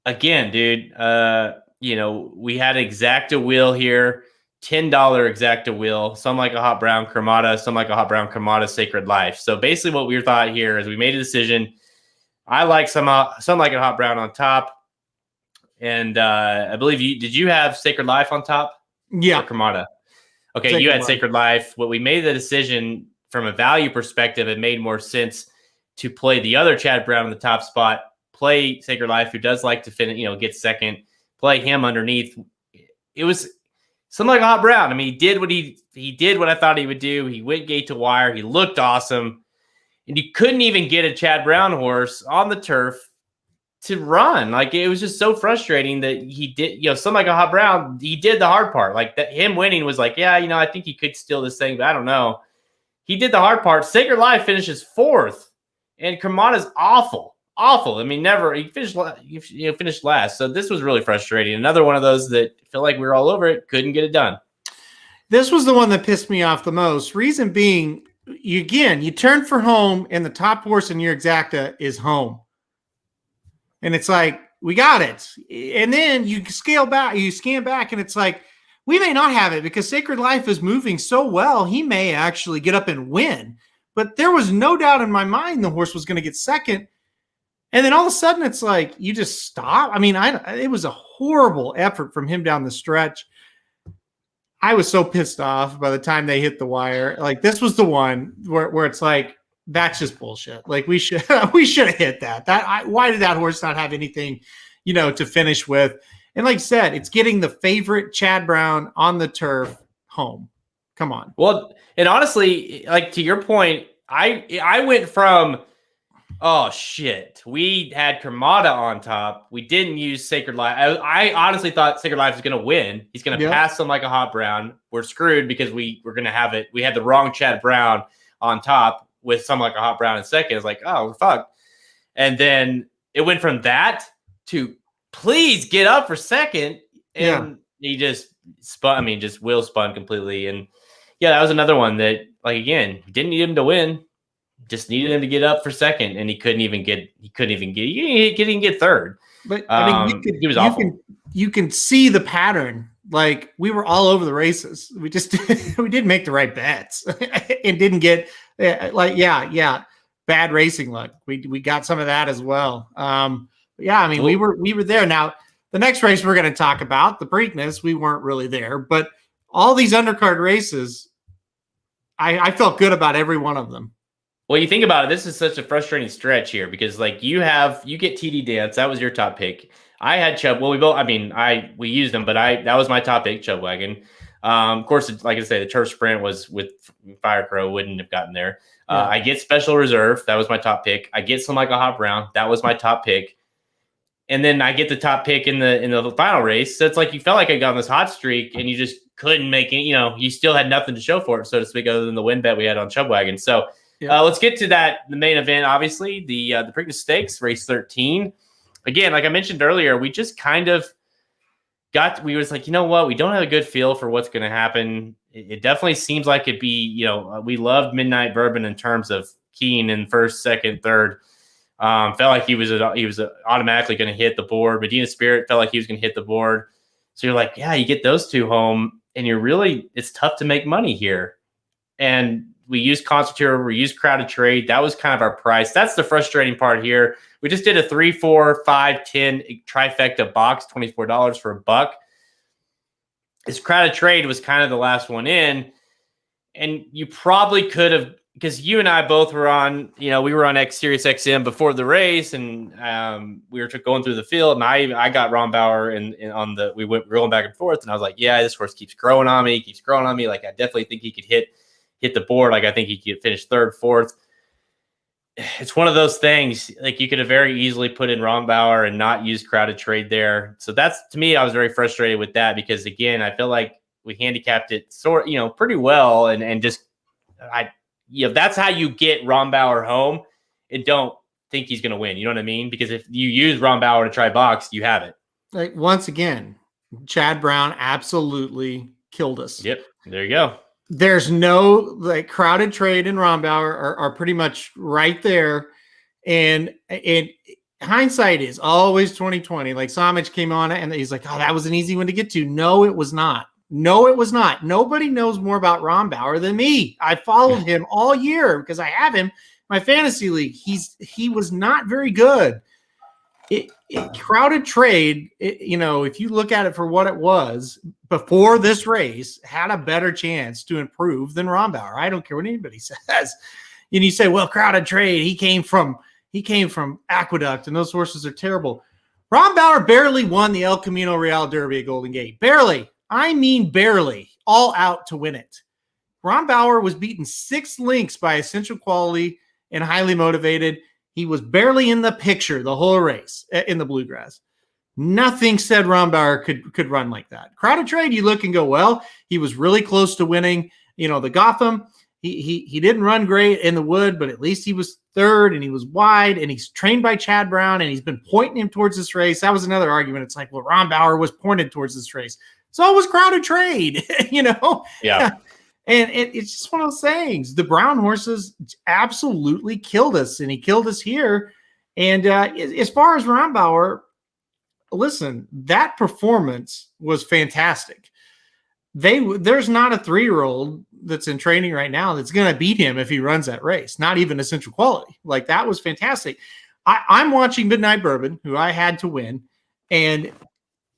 Again, dude, we had an exacta wheel here. $10 exacta wheel, some like a hot brown Kermata, some like a hot brown Kermata Sacred Life. So basically what we thought here is we made a decision. I like some like a hot brown on top. And I believe did you have Sacred Life on top? Yeah. Or Kermata? Okay, you had Sacred Life. What we made the decision from a value perspective, it made more sense to play the other Chad Brown in the top spot, play Sacred Life, who does like to finish, get second, play him underneath. It was Something like Hot Brown. I mean, he did what I thought he would do. He went gate to wire. He looked awesome. And you couldn't even get a Chad Brown horse on the turf to run. Like, it was just so frustrating that he did, something like a Hot Brown, he did the hard part. Like, that him winning was like, yeah, I think he could steal this thing, but I don't know. He did the hard part. Sacred Life finishes 4th, and Cremata's awful. I mean, he finished last. So this was really frustrating. Another one of those that felt like we were all over it, couldn't get it done. This was the one that pissed me off the most. Reason being, you turn for home, and the top horse in your exacta is home. And it's like, we got it. And then you scan back, and it's like, we may not have it because Sacred Life is moving so well. He may actually get up and win. But there was no doubt in my mind the horse was going to get second. And then all of a sudden, it's like, you just stop. I mean, it was a horrible effort from him down the stretch. I was so pissed off by the time they hit the wire. Like, this was the one where it's like, that's just bullshit. Like, we should have hit that. Why did that horse not have anything, to finish with? And like I said, it's getting the favorite Chad Brown on the turf home. Come on. Well, and honestly, like, to your point, I went from, oh shit, we had Cremata on top. We didn't use Sacred Life. I honestly thought Sacred Life was going to win. He's going to pass Something Like a Hot Brown. We're screwed because we were going to have it. We had the wrong Chad Brown on top with Something Like a Hot Brown in second. It's like, oh, we're fucked. And then it went from that to please get up for second. And he just spun. I mean, just wheel spun completely. And yeah, that was another one that, like, again, didn't need him to win. Just needed him to get up for second, and he couldn't even get third. But I mean, he was awful. You can see the pattern. Like, we were all over the races. We just we didn't make the right bets and didn't get bad racing luck. We got some of that as well. I mean, we were there. Now, the next race we're going to talk about, the Preakness, we weren't really there, but all these undercard races, I felt good about every one of them. Well, you think about it, this is such a frustrating stretch here because, like, you get TD Dance. That was your top pick. I had Chubb. Well, we used them, but that was my top pick, Chubb Wagon. Of course, like I say, the turf sprint was with Firecrow, wouldn't have gotten there. I get Special Reserve. That was my top pick. I get Something Like a Hot Brown. That was my top pick. And then I get the top pick in the final race. So it's like you felt like I got on this hot streak, and you just couldn't make it. You still had nothing to show for it, so to speak, other than the win bet we had on Chubb Wagon. So. Let's get to the main event, obviously, the Preakness Stakes, race 13. Again, like I mentioned earlier, we just kind of we was like, you know what? We don't have a good feel for what's going to happen. It definitely seems like it'd be, we loved Midnight Bourbon in terms of keying in first, second, third. Felt like he was automatically going to hit the board. Medina Spirit felt like he was going to hit the board. So you're like, yeah, you get those two home, and it's tough to make money here. And we used Concertina, we used Crowded Trade. That was kind of our price. That's the frustrating part here. We just did a 3, 4, 5, 10 trifecta box, $24 for $1. This Crowded Trade was kind of the last one in. And you probably could have, because you and I both were on, we were on Sirius XM before the race, and we were going through the field, and I got Ron Bauer, and we went rolling back and forth, and I was like, yeah, this horse keeps growing on me. Like, I definitely think he could hit the board. Like, I think he could finish third, fourth. It's one of those things, like, you could have very easily put in Ron Bauer and not used Crowded Trade there. So that's, to me, I was very frustrated with that because, again, I feel like we handicapped it pretty well. And just, that's how you get Ron Bauer home and don't think he's going to win. You know what I mean? Because if you use Ron Bauer to try box, you have it. Like, once again, Chad Brown absolutely killed us. Yep. There you go. There's no, Crowded Trade and Ron Bauer are pretty much right there. And hindsight is always 2020. Like, Samich came on and he's like, oh, that was an easy one to get to. No, it was not. Nobody knows more about Ron Bauer than me. I followed him all year because I have him in my fantasy league. He was not very good. Crowded Trade, if you look at it for what it was before this race, had a better chance to improve than Ron Bauer. I don't care what anybody says. And you say, well, Crowded Trade, he came from Aqueduct, and those horses are terrible. Ron Bauer barely won the El Camino Real Derby at Golden Gate. Barely. I mean barely, all out to win it. Rombauer was beaten 6 lengths by Essential Quality and Highly Motivated. He was barely in the picture the whole race in the Bluegrass. Nothing said Rombauer could run like that. Crowded Trade, you look and go, well, he was really close to winning, the Gotham. He didn't run great in the Wood, but at least he was third and he was wide and he's trained by Chad Brown and he's been pointing him towards this race. That was another argument. It's like, well, Rombauer was pointed towards this race. So was Crowded Trade, Yeah. And it's just one of those things. The brown horses absolutely killed us, and he killed us here. And as far as Rombauer, listen, that performance was fantastic. There's not a 3-year-old that's in training right now that's going to beat him if he runs that race, not even Essential Quality. Like, that was fantastic. I'm watching Midnight Bourbon, who I had to win, and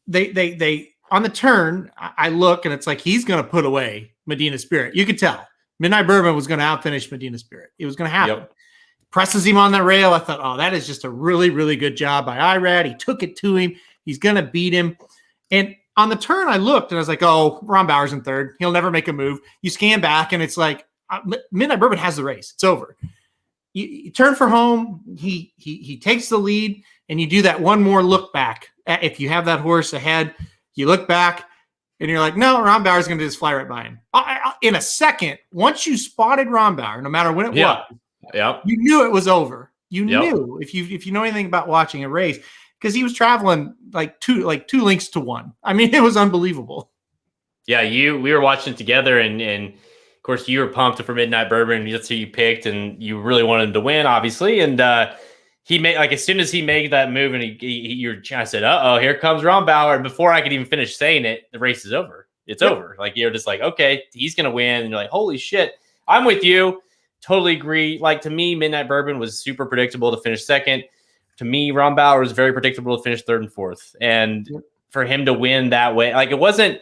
they on the turn, I look, and it's like he's going to put away Medina Spirit. You could tell. Midnight Bourbon was going to outfinish Medina Spirit. It was going to happen. Yep. Presses him on the rail. I thought, oh, that is just a really, really good job by Irad. He took it to him. He's going to beat him. And on the turn, I looked, and I was like, oh, Rombauer's in third. He'll never make a move. You scan back, and it's like Midnight Bourbon has the race. It's over. You turn for home. He takes the lead, and you do that one more look back. If you have that horse ahead, you look back, and you're like, no, Rombauer's going to just fly right by him. In a second, once you spotted Rombauer, no matter when it was, you knew it was over. You knew if you know anything about watching a race, because he was traveling like two lengths to one. I mean, it was unbelievable. Yeah, we were watching together, and of course you were pumped for Midnight Bourbon. That's who you picked, and you really wanted him to win, obviously. And he made, like, as soon as he made that move, and I said, "Uh-oh, here comes Rombauer." And before I could even finish saying it, the race is over. It's over. Like, you're just like, okay, he's gonna win, and you're like, holy shit, I'm with you. Totally agree. Like, to me, Midnight Bourbon was super predictable to finish second. To me, Rombauer was very predictable to finish third and fourth. And for him to win that way, like, it wasn't.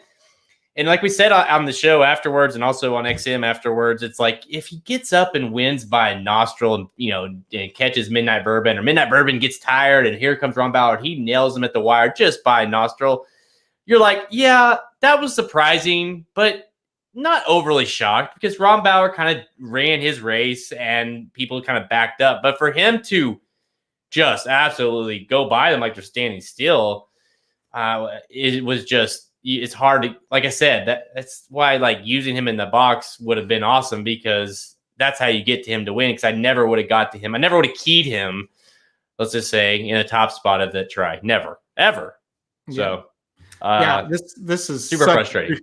And like we said on the show afterwards, and also on XM afterwards, it's like, if he gets up and wins by a nostril, and catches Midnight Bourbon, or Midnight Bourbon gets tired, and here comes Rombauer, he nails him at the wire just by a nostril. You're like, yeah, that was surprising, but not overly shocked, because Rombauer kind of ran his race and people kind of backed up. But for him to just absolutely go by them like they're standing still, it was just. It's hard to, like I said, that's why, like, using him in the box would have been awesome, because that's how you get to him to win. Because I never would have got to him. I never would have keyed him, let's just say, in a top spot of that try. Never, ever. So, this is super frustrating.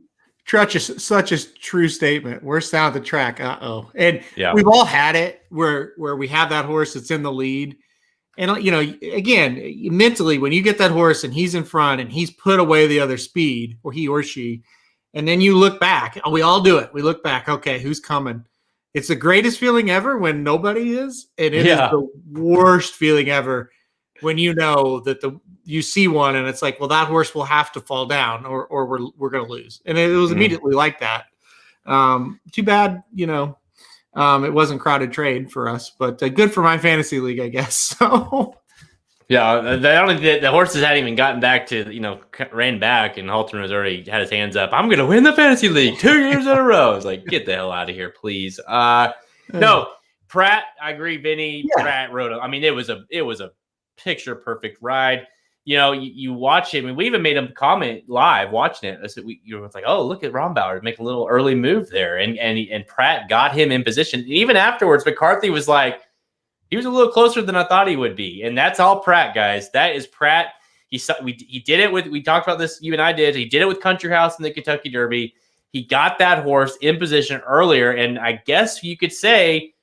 Such a true statement. Worst down the track. And we've all had it where we have that horse that's in the lead. And, again, mentally, when you get that horse and he's in front and he's put away the other speed, or he or she, and then you look back, we all do it. We look back, okay, who's coming? It's the greatest feeling ever when nobody is. And it is the worst feeling ever when you know that you see one and it's like, well, that horse will have to fall down or we're going to lose. And it was immediately like that. Too bad, it wasn't Crowded Trade for us, but good for my fantasy league, I guess. So, the horses hadn't even gotten back to, ran back, and Halton was already had his hands up. I'm going to win the fantasy league 2 years in a row. I was like, get the hell out of here, please. No, Pratt, I agree, Vinny. Yeah. Pratt rode it was a picture perfect ride. You watch him, and we even made him comment live watching it. I said, you were like, oh, look at Rombauer make a little early move there, and Pratt got him in position. And even afterwards, McCarthy was like, he was a little closer than I thought he would be, and that's all Pratt, guys. That is Pratt. He did it with. We talked about this. You and I did. He did it with Country House in the Kentucky Derby. He got that horse in position earlier, and I guess you could say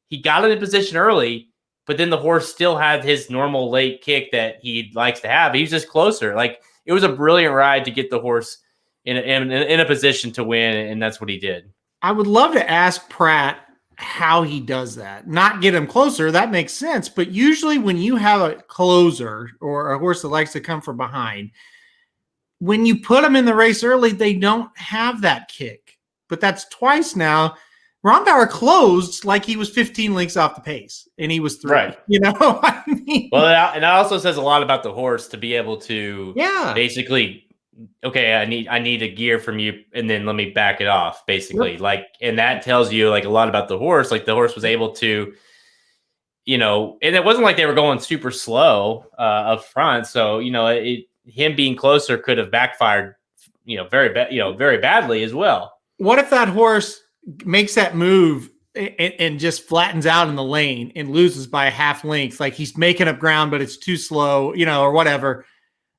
he got it in position early. But then the horse still had his normal late kick that he likes to have. He's just closer. Like, it was a brilliant ride to get the horse in a position to win, and that's what he did. I would love to ask Pratt how he does that. Not get him closer. That makes sense. But usually when you have a closer or a horse that likes to come from behind, when you put them in the race early, they don't have that kick. But that's twice now. Rombauer closed like he was 15 lengths off the pace, and he was 3. Right. I mean, well, and that also says a lot about the horse to be able to basically okay, I need a gear from you, and then let me back it off, basically. Yep. Like, and that tells you like a lot about the horse. Like the horse was able to, and it wasn't like they were going super slow up front. So, him being closer could have backfired, very bad, very badly as well. What if that horse makes that move and just flattens out in the lane and loses by a half length? Like he's making up ground, but it's too slow, or whatever.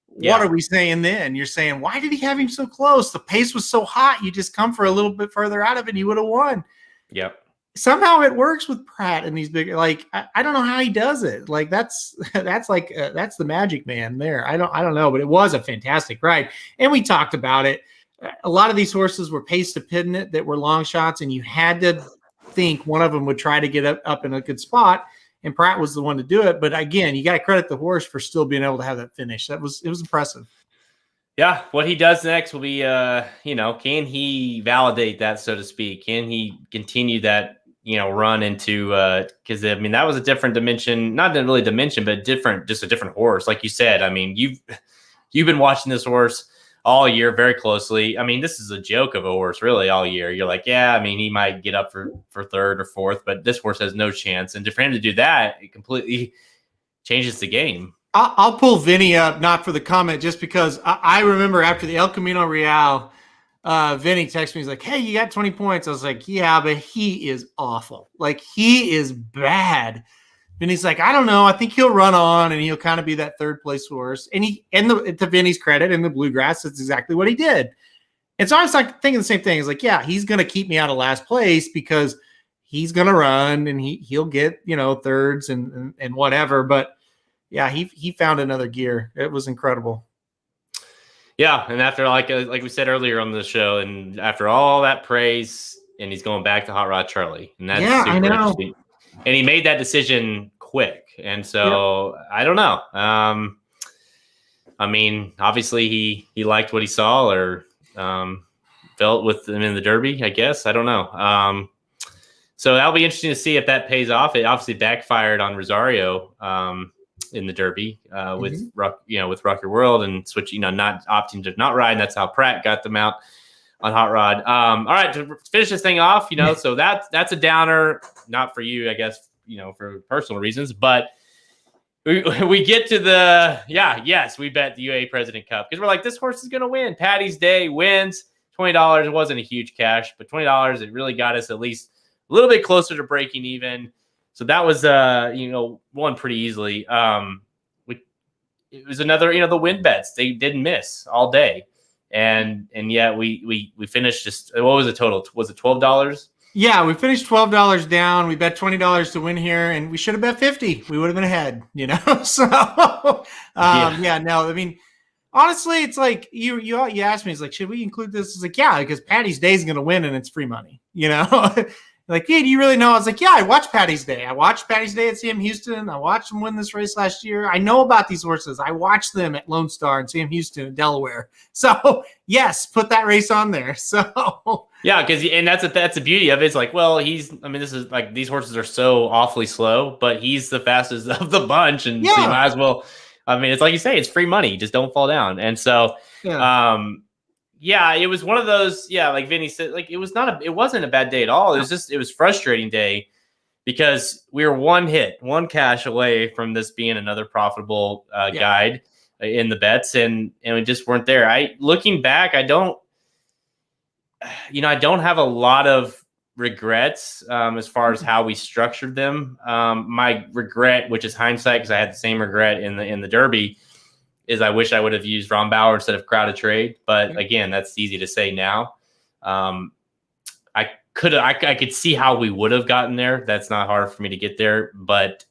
What are we saying then? You're saying, why did he have him so close? The pace was so hot. You just come for a little bit further out of it, and you would have won. Yep. Somehow it works with Pratt and these big, like, I don't know how he does it. Like that's the magic man there. I don't know, but it was a fantastic ride. And we talked about it. A lot of these horses were pace dependent that were long shots, and you had to think one of them would try to get up in a good spot. And Pratt was the one to do it. But again, you got to credit the horse for still being able to have that finish. It was impressive. Yeah, what he does next will be, can he validate that, so to speak? Can he continue that, run into, because that was a different dimension, not really dimension, but just a different horse. Like you said, you've been watching this horse all year very closely. This is a joke of a horse really all year. You're like, yeah, he might get up for third or fourth, but this horse has no chance. And for him to do that, it completely changes the game. I'll pull Vinny up, not for the comment, just because I remember after the El Camino Real, Vinny texted me. He's like, hey, you got 20 points. I was like, yeah, but he is awful. Like, he is bad. Vinny's like, I don't know. I think he'll run on, and he'll kind of be that third place horse. And to Vinny's credit, in the Bluegrass, that's exactly what he did. And so I was like thinking the same thing. It's like, yeah, he's going to keep me out of last place because he's going to run, and he'll get, thirds and whatever. But yeah, he found another gear. It was incredible. Yeah, and after like we said earlier on the show, and after all that praise, and he's going back to Hot Rod Charlie, and that's super I know. interesting. And he made that decision quick, and so I don't know. Obviously he liked what he saw, or felt with him in the Derby. I guess I don't know. So that'll be interesting to see if that pays off. It obviously backfired on Rosario in the Derby with Rock Your World and switch, not opting to not ride. And that's how Pratt got them out on Hot Rod. All right, to finish this thing off, so that's a downer, not for you, I guess, for personal reasons, but we get to we bet the UAE President Cup because we're like, this horse is going to win. Paddy's Day wins. $20. It wasn't a huge cash, but $20, it really got us at least a little bit closer to breaking even. So that was, won pretty easily. It was another, the win bets, they didn't miss all day. And yet we finished just, what was the total? Was it $12? Yeah, we finished $12 down. We bet $20 to win here, and we should have bet 50. We would have been ahead, So, honestly, it's like you asked me, it's like, should we include this? It's like, yeah, because Paddy's Day is going to win, and it's free money, Like, yeah, do you really know? I was like, yeah, I watched Paddy's Day. I watched Paddy's Day at Sam Houston. I watched him win this race last year. I know about these horses. I watched them at Lone Star and Sam Houston in Delaware. So, yes, put that race on there. So, yeah, and that's the beauty of it. It's like, well, this is like, these horses are so awfully slow, but he's the fastest of the bunch, and so you might as well. It's like you say, it's free money. Just don't fall down. And so, it was one of those, like Vinny said, like it wasn't a bad day at all. It was frustrating day because we were one cash away from this being another profitable guide in the bets, and we just weren't there. Looking back, I don't have a lot of regrets as far as how we structured them. My regret, which is hindsight, because I had the same regret in the Derby, is I wish I would have used Ron Bauer instead of Crowded Trade. But again, that's easy to say now. I could see how we would have gotten there. That's not hard for me to get there, but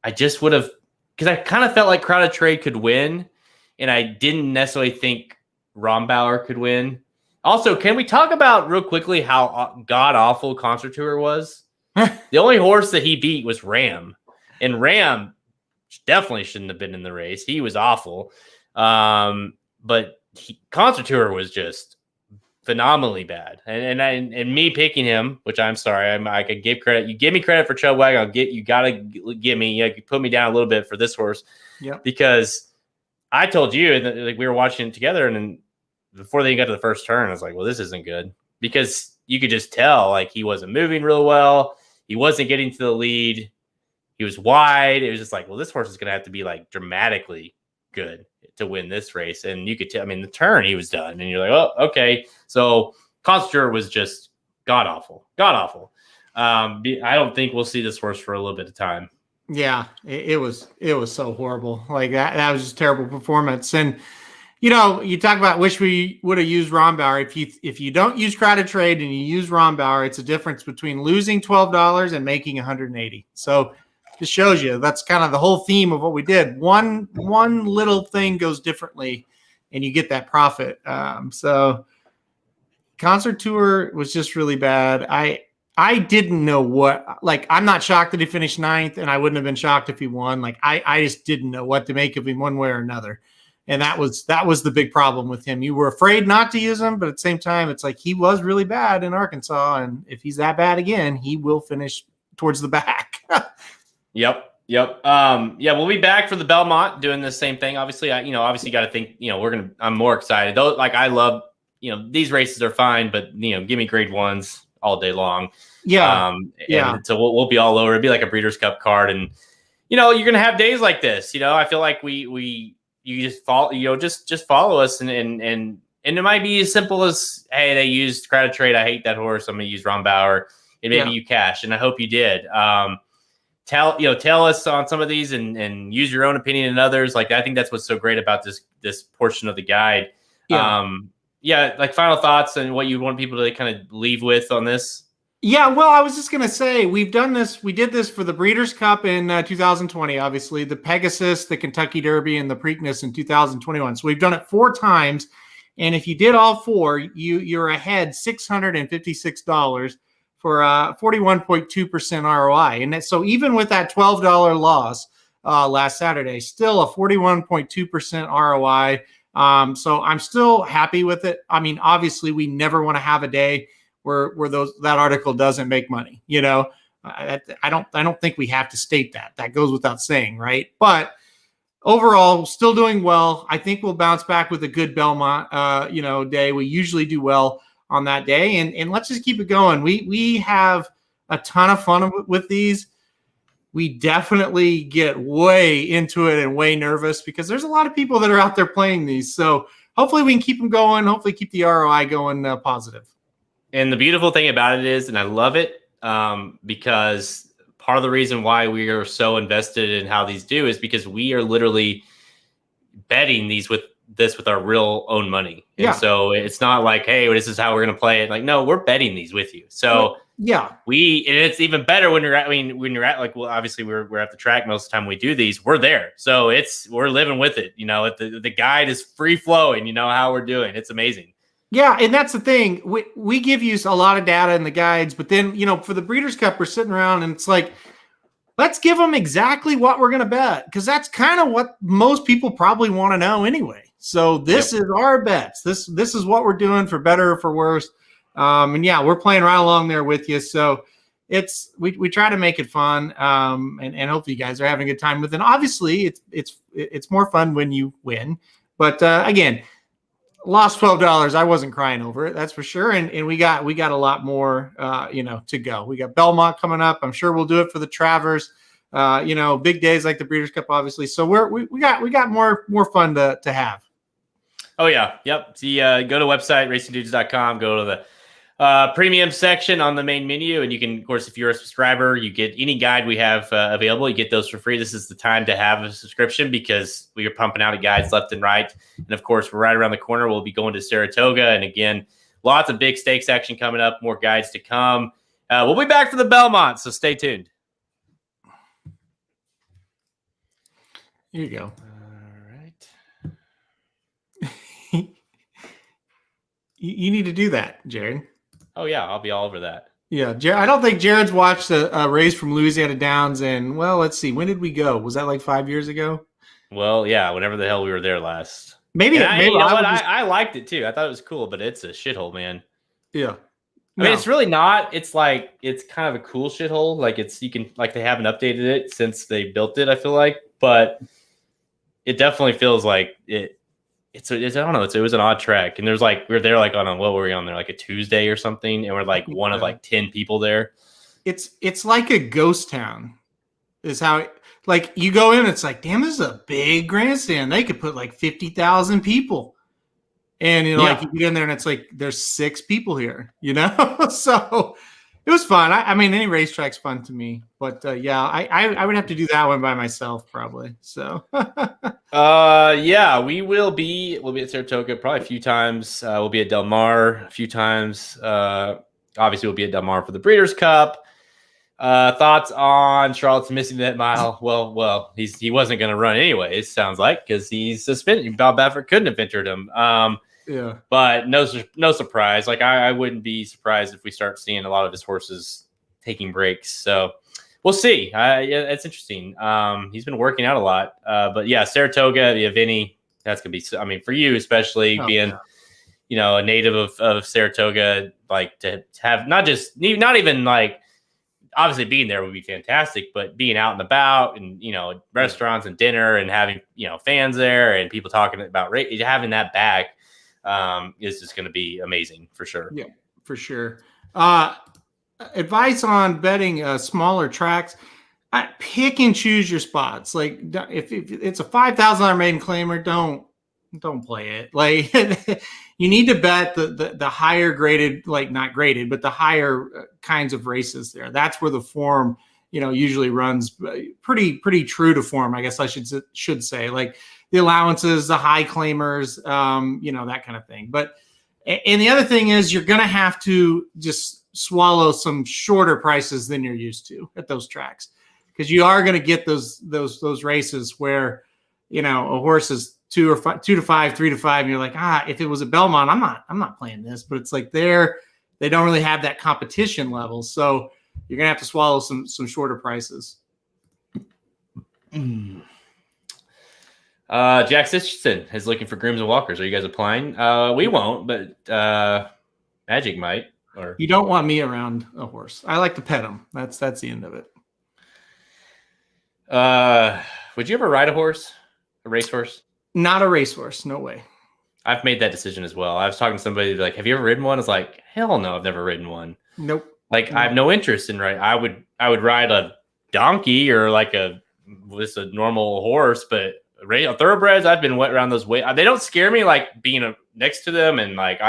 I just would have, because I kind of felt like Crowded Trade could win, and I didn't necessarily think Ron Bauer could win. Also, can we talk about real quickly how god-awful Concert Tour was? The only horse that he beat was Ram, and Ram definitely shouldn't have been in the race. He was awful. But Concert Tour was just phenomenally bad. And me picking him, which I'm sorry, I could give credit. You give me credit for Chubwag, you got to give me, you put me down a little bit for this horse. Yeah. Because I told you, and like we were watching it together, and then before they got to the first turn, I was like, well, this isn't good, because you could just tell like he wasn't moving real well. He wasn't getting to the lead. He was wide. It was just like, well, this horse is going to have to be like dramatically good to win this race. And you could tell, I mean, the turn he was done, and you're like, oh, okay. So Constantur was just god awful. I don't think we'll see this horse for a little bit of time. Yeah, it was so horrible. Like that was just a terrible performance. And you know, you talk about wish we would have used Rombauer. If you don't use Crowded Trade and you use Rombauer, it's a difference between losing $12 and making 180. So this shows you that's kind of the whole theme of what we did. One little thing goes differently, and you get that profit. So Concert Tour was just really bad. I didn't know what, like, I'm not shocked that he finished 9th, and I wouldn't have been shocked if he won. Like, I just didn't know what to make of him one way or another. And that was the big problem with him. You were afraid not to use him, but at the same time, it's like he was really bad in Arkansas. And if he's that bad again, he will finish towards the back. Yep. Yeah, we'll be back for the Belmont doing the same thing. Obviously, obviously got to think, I'm more excited though. Like I love, these races are fine, but give me grade ones all day long. Yeah. And so we'll be all over. It'd be like a Breeders' Cup card. And, you're going to have days like this. I feel like you just follow, just follow us. And it might be as simple as, hey, they used Crowded Trade. I hate that horse. I'm going to use Rombauer. And maybe you cash. And I hope you did. Tell us on some of these and use your own opinion in others. Like, I think that's what's so great about this portion of the guide. Like final thoughts and what you want people to kind of leave with on this. Yeah, well, I was just going to say, we've done this. We did this for the Breeders' Cup in 2020, obviously, the Pegasus, the Kentucky Derby, and the Preakness in 2021. So we've done it 4 times. And if you did all 4, you're ahead $656 for 41.2% ROI. And so even with that $12 loss last Saturday, still a 41.2% ROI. So I'm still happy with it. I mean, obviously, we never want to have a day where that article doesn't make money. I don't think we have to state that. That goes without saying, right? But overall, still doing well. I think we'll bounce back with a good Belmont, day. We usually do well on that day, and let's just keep it going. We have a ton of fun with these. We definitely get way into it and way nervous because there's a lot of people that are out there playing these. So hopefully we can keep them going. Hopefully keep the ROI going positive. And the beautiful thing about it is, and I love it, because part of the reason why we are so invested in how these do is because we are literally betting these with our real own money. And so it's not like, hey, this is how we're going to play it. Like, no, we're betting these with you. So and it's even better when you're at like, well, obviously we're at the track most of the time we do these, we're there. So we're living with it. The guide is free flowing, how we're doing. It's amazing. Yeah, and that's the thing. We give you a lot of data in the guides, but then, for the Breeders' Cup, we're sitting around and it's like, let's give them exactly what we're going to bet, because that's kind of what most people probably want to know anyway. So this is our bets. This is what we're doing, for better or for worse. We're playing right along there with you. So we try to make it fun, and hopefully you guys are having a good time with it. And obviously, it's more fun when you win. But again, lost $12. I wasn't crying over it, that's for sure. And we got a lot more, to go. We got Belmont coming up. I'm sure we'll do it for the Travers. Big days like the Breeders' Cup, obviously. So we got more fun to have. Oh yeah, yep. See, go to website racingdudes.com. Go to the premium section on the main menu, and you can, of course, if you're a subscriber, you get any guide we have available. You get those for free. This is the time to have a subscription because we are pumping out guides left and right. And of course, we're right around the corner. We'll be going to Saratoga, and again, lots of big stakes action coming up. More guides to come. We'll be back for the Belmont, so stay tuned. Here you go. All right. You need to do that, Jared. Oh yeah, I'll be all over that. Yeah, I don't think Jared's watched a race from Louisiana Downs in, well, let's see, when did we go? Was that like 5 years ago? Well, yeah, whenever the hell we were there last. I liked it too. I thought it was cool, but it's a shithole, man. Yeah. I mean, it's really not. It's like, it's kind of a cool shithole. Like they haven't updated it since they built it, I feel like, but it definitely feels like it. It's I don't know. It was an odd track, and there's like we're there like on a what were we on there like a Tuesday or something, and we're like one of like 10 people there. It's like a ghost town, is how like you go in. It's like, damn, this is a big grandstand. They could put like 50,000 people, and like you get in there and it's like there's 6 people here. So it was fun. I mean, any racetrack's fun to me, but I would have to do that one by myself probably. So we'll be at Saratoga probably a few times. We'll be at Del Mar a few times. Obviously we'll be at Del Mar for the Breeders' Cup. Thoughts on Charlotte's missing that mile? Well, he wasn't going to run anyways. Sounds like because he's suspended. Bob Baffert couldn't have entered him. But no surprise. Like I wouldn't be surprised if we start seeing a lot of his horses taking breaks. So we'll see. It's interesting. He's been working out a lot. But yeah, Saratoga, the Vinny, that's gonna be. I mean, for you especially being, a native of Saratoga, like to have not even like. Obviously, being there would be fantastic, but being out and about and, restaurants and dinner and having, fans there and people talking about having that back is just going to be amazing for sure. Yeah, for sure. Advice on betting smaller tracks. Pick and choose your spots. Like if it's a $5,000 maiden claimer, don't play it. Like you need to bet the higher graded, like not graded, but the higher kinds of races there. That's where the form, usually runs pretty true to form. I guess I should say, like the allowances, the high claimers, that kind of thing. But and the other thing is you're going to have to just swallow some shorter prices than you're used to at those tracks, because you are going to get those races where a horse is 2 to 5, 3 to 5, and you're like, if it was a Belmont, I'm not playing this. But it's like they don't really have that competition level, so you're gonna have to swallow some shorter prices. Jack Sisterson is looking for grooms and walkers. Are you guys applying? We won't, but Magic might. Or you don't want me around a horse. I like to pet him. That's the end of it. Would you ever ride a horse, a racehorse? Not a racehorse, no way. I've made that decision as well. I was talking to somebody like, "Have you ever ridden one?" I was like, "Hell no, I've never ridden one." Nope. Like I have no interest in riding. I would ride a donkey or like just a normal horse, but thoroughbreds, I've been wet around those way. They don't scare me like being next to them, and like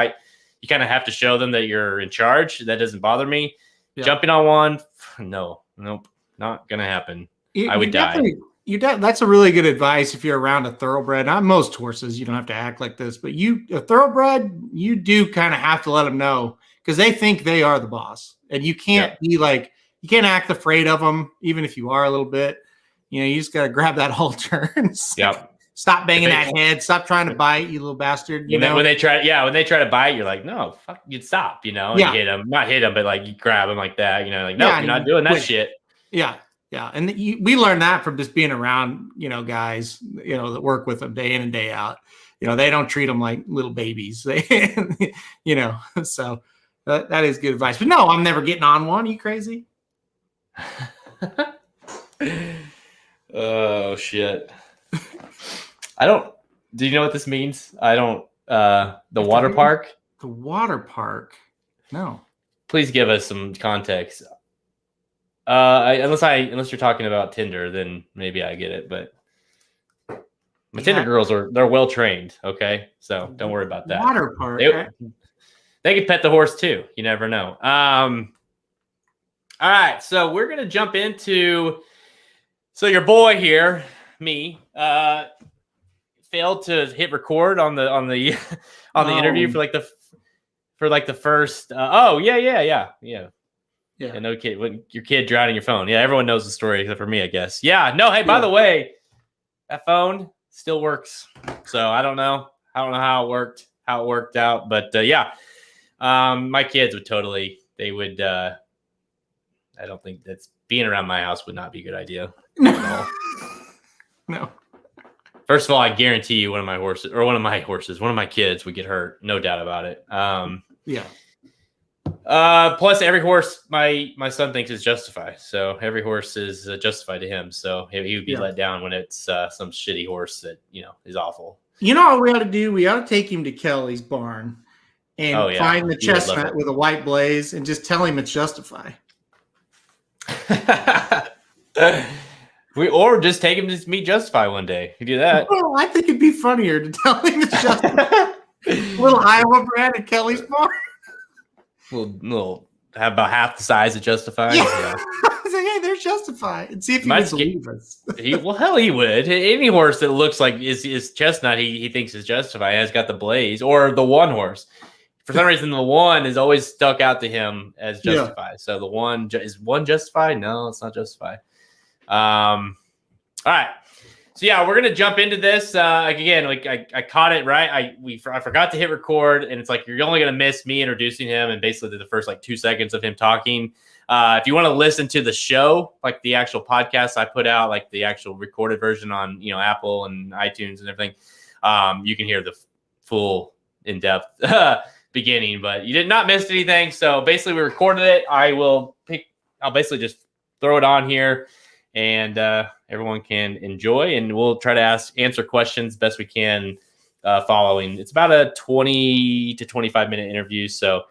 you kind of have to show them that you're in charge. That doesn't bother me. Yeah. Jumping on one, nope, not gonna happen. I would die. That's a really good advice if you're around a thoroughbred. Not most horses, you don't have to act like this, but a thoroughbred, you do kind of have to let them know, because they think they are the boss, and you can't be like, you can't act afraid of them, even if you are a little bit. You just got to grab that halter and stop banging that head. Stop trying to bite, you little bastard. When they try to bite, you're like, no, fuck, you'd stop. And you hit them, not hit them, but like you grab them like that. Like, no, you're not doing that shit. Yeah. Yeah, and we learned that from just being around, guys, that work with them day in and day out. They don't treat them like little babies. So that is good advice. But no, I'm never getting on one. Are you crazy? Oh shit! Do you know what this means? I don't. The water park. The water park. No. Please give us some context. Unless you're talking about Tinder, then maybe I get it. But my Tinder girls they're well trained. Okay, so don't worry about that. Water park. They can pet the horse too. You never know. All right, so we're gonna jump into. So your boy here, me, failed to hit record on the interview for the first. Yeah, no kid. When your kid drowning your phone. Yeah, everyone knows the story except for me, I guess. Yeah. No. Hey, by the way, that phone still works. So I don't know how it worked out, but my kids would totally. They would. I don't think that's being around my house would not be a good idea. No. First of all, I guarantee you one of my kids would get hurt. No doubt about it. Plus, every horse my son thinks is Justify. So every horse is Justify to him. So he would be let down when it's some shitty horse that is awful. You know what we ought to do? We ought to take him to Kelly's barn and find the chestnut with a white blaze and just tell him it's Justify. Or just take him to meet Justify one day. You do that. Well, I think it'd be funnier to tell him it's Justify. Little Iowa bred at Kelly's barn. We'll have about half the size of Justify. Yeah. I was like, hey, there's Justify. And see if he would believe us. He would. Any horse that looks like is chestnut, he thinks is Justify. Has got the blaze. Or the one horse. For some reason, the one is always stuck out to him as Justify. So the one is one Justify? No, it's not Justify. All right. So yeah, we're gonna jump into this. Again, like I caught it right. I forgot to hit record, and it's like you're only gonna miss me introducing him and basically the first 2 seconds of him talking. If you want to listen to the show, like the actual podcast I put out, like the actual recorded version on Apple and iTunes and everything, you can hear the full in-depth beginning. But you did not miss anything. So basically, we recorded it. I'll basically just throw it on here. And everyone can enjoy, and we'll try to answer questions best we can following. It's about a 20 to 25 minute interview, so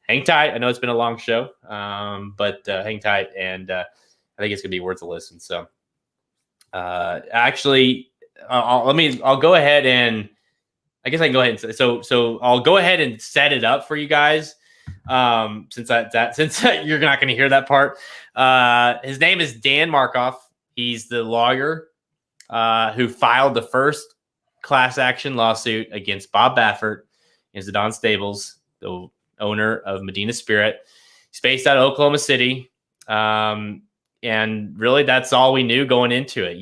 hang tight. I know it's been a long show, but hang tight, and I think it's gonna be worth a listen. So, actually, I'll go ahead and I guess I can go ahead and so I'll go ahead and set it up for you guys. Since you're not going to hear that part. His name is Dan Markoff. He's the lawyer who filed the first class action lawsuit against Bob Baffert and Zedan Stables, the owner of Medina Spirit. He's based out of Oklahoma City. And really that's all we knew going into it,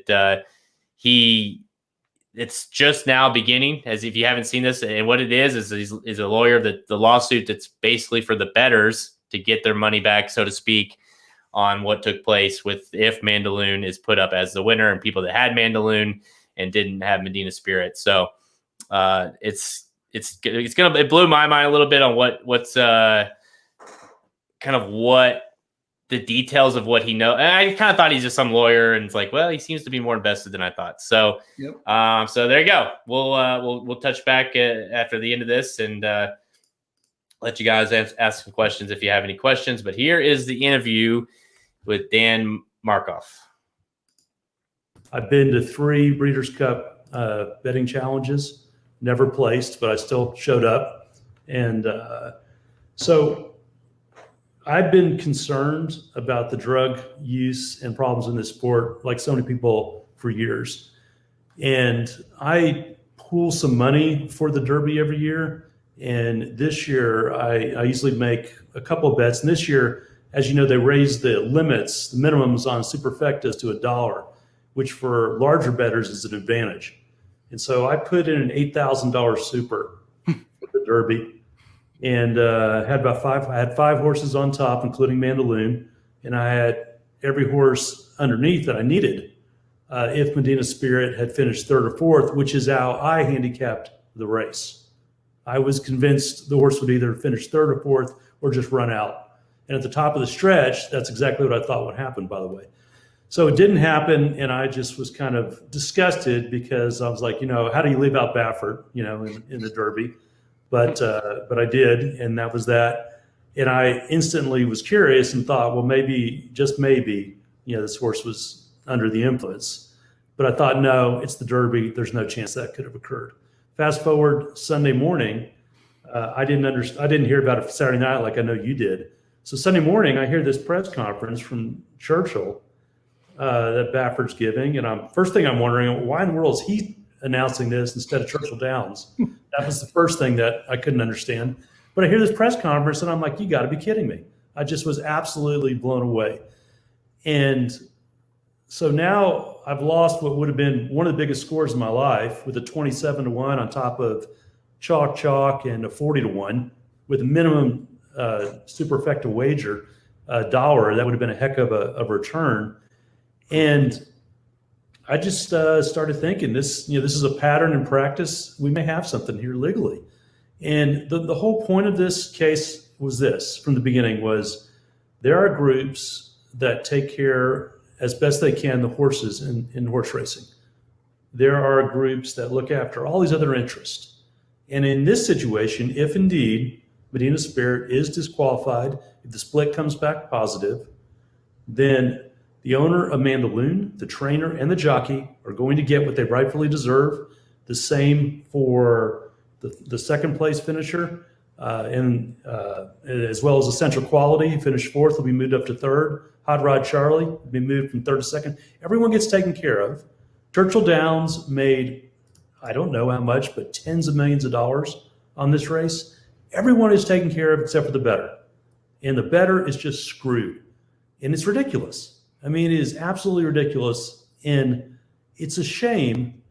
that it's just now beginning, as if you haven't seen this. And what it is a lawyer that the lawsuit that's basically for the bettors to get their money back, so to speak, on what took place with if Mandaloun is put up as the winner and people that had Mandaloun and didn't have Medina Spirit. So it blew my mind a little bit on what's kind of what the details of what he knows. And I kind of thought he's just some lawyer, and it's like, well, he seems to be more invested than I thought. So, so there you go. We'll touch back after the end of this and let you guys ask some questions if you have any questions. But here is the interview with Dan Markoff. I've been to 3 Breeders' Cup betting challenges, never placed, but I still showed up. And so I've been concerned about the drug use and problems in this sport, like so many people, for years. And I pool some money for the Derby every year. And this year, I usually make a couple of bets. And this year, as you know, they raised the limits, the minimums on superfectas to $1, which for larger bettors is an advantage. And so I put in an $8,000 super for the Derby. And had 5 horses on top, including Mandaloun, and I had every horse underneath that I needed if Medina Spirit had finished 3rd or 4th, which is how I handicapped the race. I was convinced the horse would either finish 3rd or 4th or just run out. And at the top of the stretch, that's exactly what I thought would happen, by the way. So it didn't happen, and I just was kind of disgusted because I was like, how do you leave out Baffert, in the Derby? But I did, and that was that. And I instantly was curious and thought, well, maybe, just maybe, this horse was under the influence. But I thought, no, it's the Derby. There's no chance that could have occurred. Fast forward Sunday morning, I didn't hear about it Saturday night like I know you did. So Sunday morning, I hear this press conference from Churchill that Baffert's giving, and first thing I'm wondering, why in the world is he announcing this instead of Churchill Downs? That was the first thing that I couldn't understand. But I hear this press conference and I'm like, you got to be kidding me. I just was absolutely blown away. And so now I've lost what would have been one of the biggest scores of my life with a 27-1 on top of chalk and a 40-1 with a minimum superfecta wager, $1. That would have been a heck of a return. And I just started thinking this is a pattern in practice. We may have something here legally. And the whole point of this case was this from the beginning was there are groups that take care as best they can the horses in horse racing. There are groups that look after all these other interests. And in this situation, if indeed Medina Spirit is disqualified, if the split comes back positive, then the owner of Mandaloun, the trainer, and the jockey are going to get what they rightfully deserve. The same for the second place finisher, as well as Essential Quality. He finished fourth, will be moved up to third. Hot Rod Charlie will be moved from third to second. Everyone gets taken care of. Churchill Downs made, I don't know how much, but tens of millions of dollars on this race. Everyone is taken care of except for the bettor. And the bettor is just screwed. And it's ridiculous. I mean, it is absolutely ridiculous. And it's a shame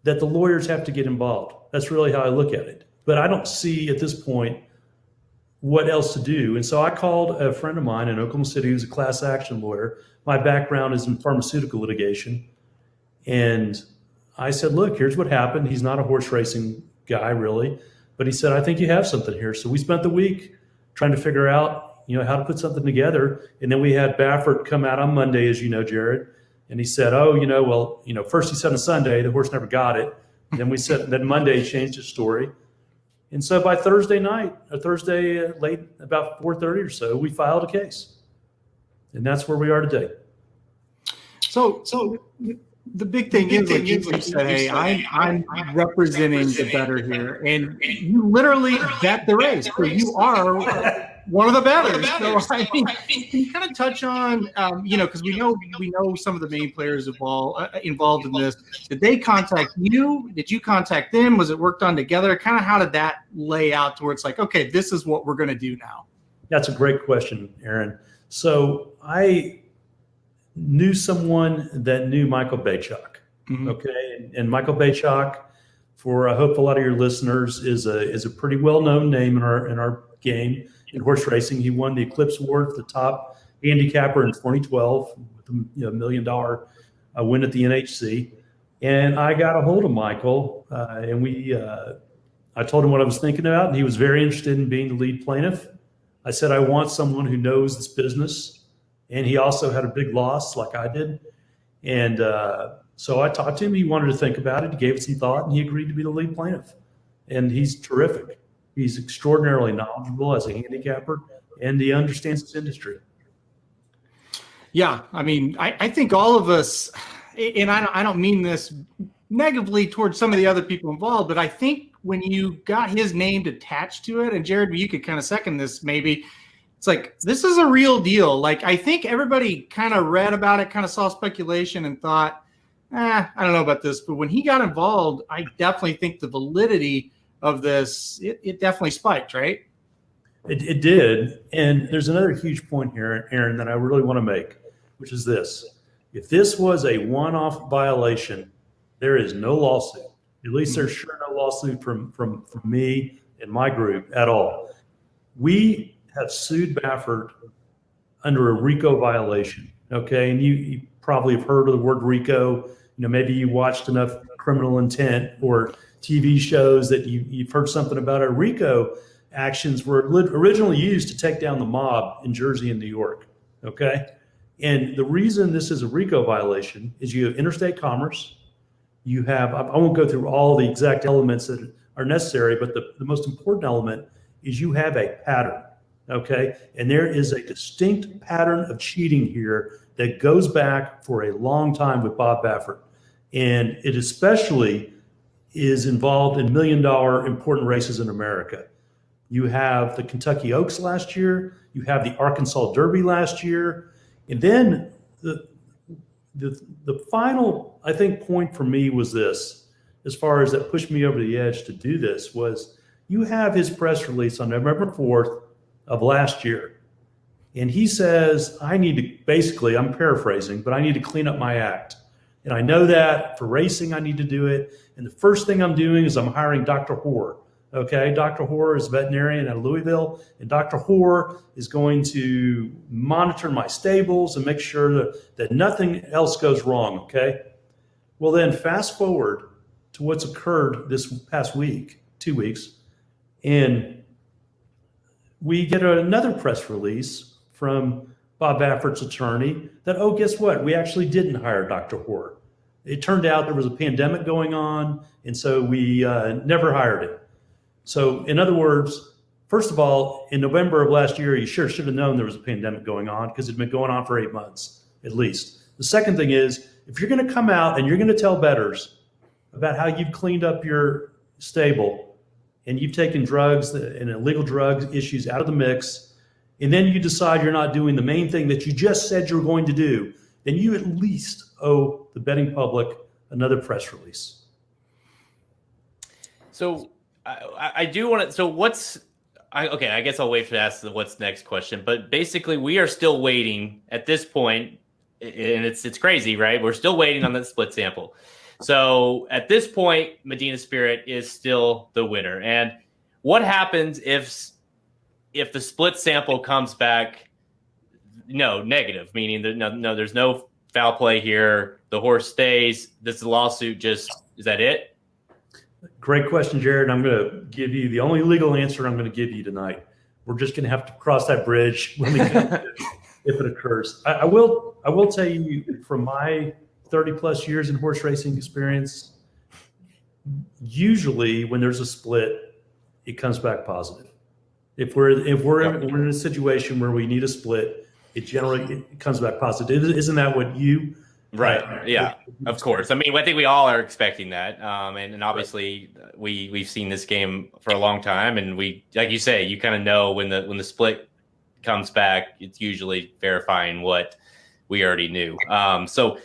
that the lawyers have to get involved. That's really how I look at it. But I don't see at this point what else to do. And so I called a friend of mine in Oklahoma City who's a class action lawyer. My background is in pharmaceutical litigation. And I said, look, here's what happened. He's not a horse racing guy, really. But he said, I think you have something here. So we spent the week trying to figure out, how to put something together. And then we had Baffert come out on Monday, as you know, Jared. And he said, first he said on Sunday, the horse never got it. And then Monday he changed his story. And so by Thursday night, or Thursday late, about 4:30 or so, we filed a case. And that's where we are today. So the big thing is, like you said, hey, I'm representing the bettor here. And you literally bet the race. So you are one of the bettors. So I mean, can you kind of touch on, because we know some of the main players involved in this. Did they contact you? Did you contact them? Was it worked on together? Kind of how did that lay out to where it's like, okay, this is what we're going to do now? That's a great question, Aaron. So I knew someone that knew Michael Baychuk. Mm-hmm. Okay, and Michael Baychuk, for I hope a lot of your listeners, is a pretty well-known name in our game. In horse racing, he won the Eclipse Award for the top handicapper in 2012 with a $1 million win at the NHC. And I got a hold of Michael, and I told him what I was thinking about, and he was very interested in being the lead plaintiff. I said, I want someone who knows this business, and he also had a big loss like I did. And so I talked to him. He wanted to think about it. He gave it some thought, and he agreed to be the lead plaintiff. And he's terrific. He's extraordinarily knowledgeable as a handicapper, and he understands this industry. Yeah, I mean, I think all of us, and I don't mean this negatively towards some of the other people involved, but I think when you got his name attached to it, and Jared, you could kind of second this maybe, it's like, this is a real deal. Like, I think everybody kind of read about it, kind of saw speculation and thought, I don't know about this. But when he got involved, I definitely think the validity of this, it definitely spiked, right? It did. And there's another huge point here, Aaron, that I really want to make, which is this. If this was a one-off violation, there is no lawsuit. At least there's sure no lawsuit from me and my group at all. We have sued Baffert under a RICO violation, okay? And you probably have heard of the word RICO. Maybe you watched enough Criminal Intent or TV shows that you've heard something about it. RICO actions were originally used to take down the mob in Jersey and New York, okay? And the reason this is a RICO violation is you have interstate commerce. You have, I won't go through all the exact elements that are necessary, but the most important element is you have a pattern, okay? And there is a distinct pattern of cheating here that goes back for a long time with Bob Baffert. And it especially is involved in $1 million important races in America. You have the Kentucky Oaks last year. You have the Arkansas Derby last year. And then the final, I think, point for me was this, as far as that pushed me over the edge to do this, was you have his press release on November 4th of last year. And he says, I need to, basically, I'm paraphrasing, but I need to clean up my act. And I know that for racing, I need to do it. And the first thing I'm doing is I'm hiring Dr. Hoare. Okay, Dr. Hoare is a veterinarian out of Louisville, and Dr. Hoare is going to monitor my stables and make sure that nothing else goes wrong, okay? Well, then fast forward to what's occurred this past week, 2 weeks, and we get another press release from Bob Baffert's attorney that, oh, guess what? We actually didn't hire Dr. Hoare. It turned out there was a pandemic going on, and so we never hired him. So in other words, first of all, in November of last year, you sure should have known there was a pandemic going on because it'd been going on for 8 months at least. The second thing is, if you're going to come out and you're going to tell bettors about how you've cleaned up your stable and you've taken drugs and illegal drug issues out of the mix, and then you decide you're not doing the main thing that you just said you're going to do, then you at least owe the betting public another press release. So I do want to. So okay, I guess I'll wait to ask the what's next question. But basically, we are still waiting at this point, and it's crazy, right? We're still waiting on that split sample. So at this point, Medina Spirit is still the winner. And what happens if the split sample comes back negative, meaning that there's no foul play here, the horse stays, this lawsuit is that it? Great question, Jared. I'm going to give you the only legal answer I'm going to give you tonight. We're just going to have to cross that bridge when we come to it, if it occurs. I will tell you from my 30 plus years in horse racing experience, usually when there's a split, it comes back positive. If we're in a situation where we need a split, it comes back positive. Isn't that what you? Right. Yeah. Of course. I mean, I think we all are expecting that, and obviously we've seen this game for a long time, and we, like you say, you kind of know when the split comes back, it's usually verifying what we already knew. So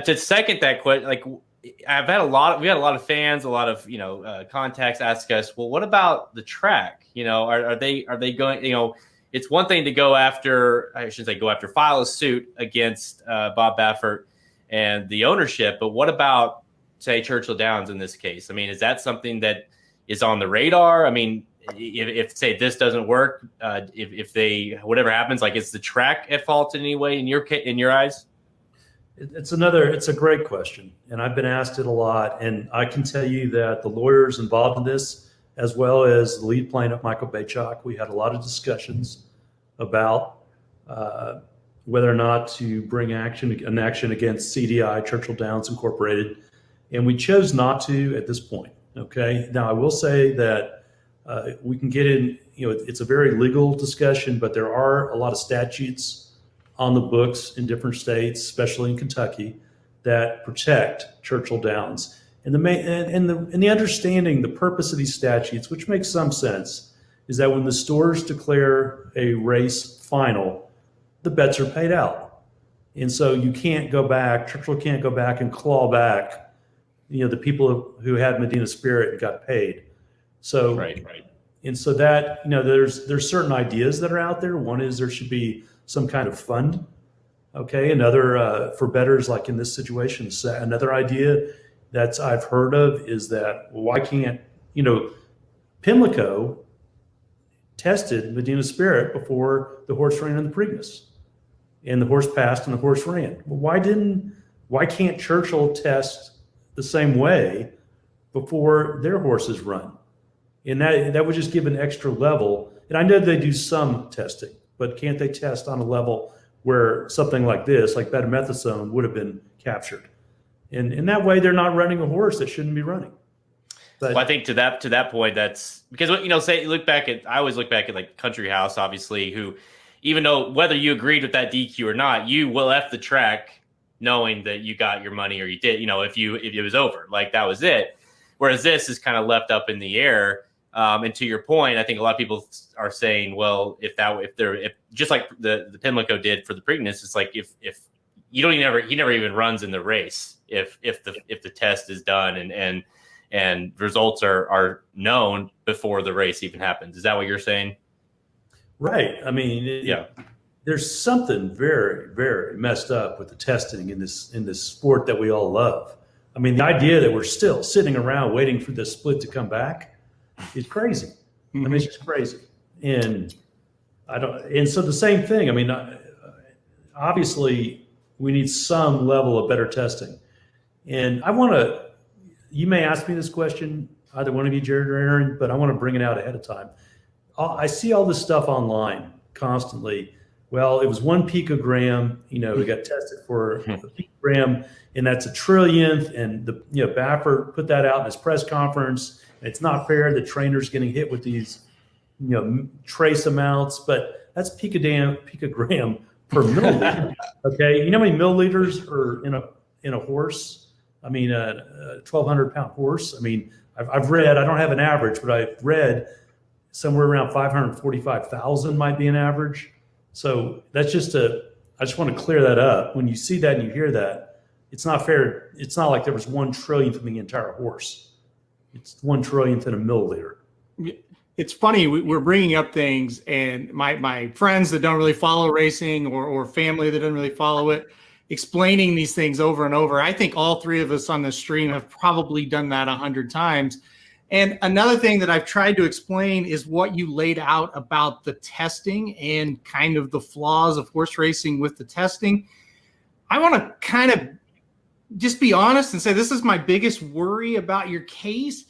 to second that question, like we had a lot of fans, a lot of contacts ask us, well, what about the track? Are they going? It's one thing to go after, I shouldn't say go after, file a suit against Bob Baffert and the ownership, but what about, say, Churchill Downs in this case? I mean, is that something that is on the radar? I mean, if say this doesn't work, if they whatever happens, like, is the track at fault in any way in your eyes? It's a great question, and I've been asked it a lot, and I can tell you that the lawyers involved in this, as well as the lead plaintiff, Michael Bachok, we had a lot of discussions about whether or not to bring an action against CDI, Churchill Downs Incorporated, and we chose not to at this point. Okay. Now I will say that we can get in. It's a very legal discussion, but there are a lot of statutes on the books in different states, especially in Kentucky, that protect Churchill Downs. And the understanding, the purpose of these statutes, which makes some sense, is that when the stores declare a race final, the bets are paid out. And so you can't go back, Churchill can't go back and claw back, the people who had Medina Spirit and got paid. So, right. And so that, there's certain ideas that are out there. One is there should be some kind of fund. Okay. Another, for bettors, like in this situation, another idea that I've heard of is that, why can't, Pimlico tested Medina Spirit before the horse ran in the Preakness, and the horse passed and the horse ran. Well, why can't Churchill test the same way before their horses run? And that would just give an extra level. And I know they do some testing, but can't they test on a level where something like this, like betamethasone, would have been captured? And in that way, they're not running a horse that shouldn't be running. But I think to that point, that's because, I always look back at like Country House, obviously, who, even though whether you agreed with that DQ or not, you left the track knowing that you got your money, or you did, if it was over, like that was it. Whereas this is kind of left up in the air. And to your point, I think a lot of people are saying, well, if just like the Pimlico did for the Preakness, it's like if he never even runs in the race if the test is done and results are known before the race even happens. Is that what you're saying? Right. I mean, yeah. There's something very, very messed up with the testing in this sport that we all love. I mean, the idea that we're still sitting around waiting for this split to come back is crazy. Mm-hmm. I mean, it's just crazy. And so the same thing. I mean, obviously we need some level of better testing. And you may ask me this question, either one of you, Jared or Aaron, but I want to bring it out ahead of time. I see all this stuff online constantly. Well, it was 1 picogram. We got tested for a picogram, and that's a trillionth. And Baffert put that out in his press conference. It's not fair that trainers getting hit with these, trace amounts, but that's picogram per milliliter. Okay, you know how many milliliters are in a horse? I mean, a 1,200-pound horse. I mean, I've read. I don't have an average, but I've read somewhere around 545,000 might be an average. So that's just I just want to clear that up. When you see that and you hear that, it's not fair. It's not like there was 1 trillionth in the entire horse. It's 1 trillionth in a milliliter. It's funny, we're bringing up things, and my friends that don't really follow racing or family that don't really follow it, explaining these things over and over. I think all 3 of us on the stream have probably done that 100 times. And another thing that I've tried to explain is what you laid out about the testing and kind of the flaws of horse racing with the testing. I want to kind of just be honest and say this is my biggest worry about your case.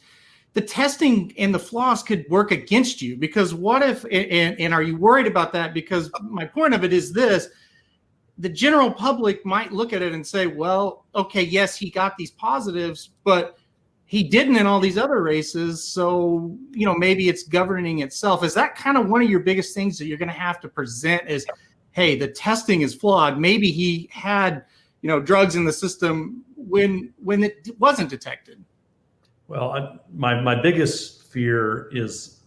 The testing and the flaws could work against you, because what if, and are you worried about that? Because my point of it is this: the general public might look at it and say, well, okay, yes, he got these positives, but he didn't in all these other races. So, maybe it's governing itself. Is that kind of one of your biggest things that you're going to have to present is, hey, the testing is flawed. Maybe he had, drugs in the system when it wasn't detected. Well, my biggest fear is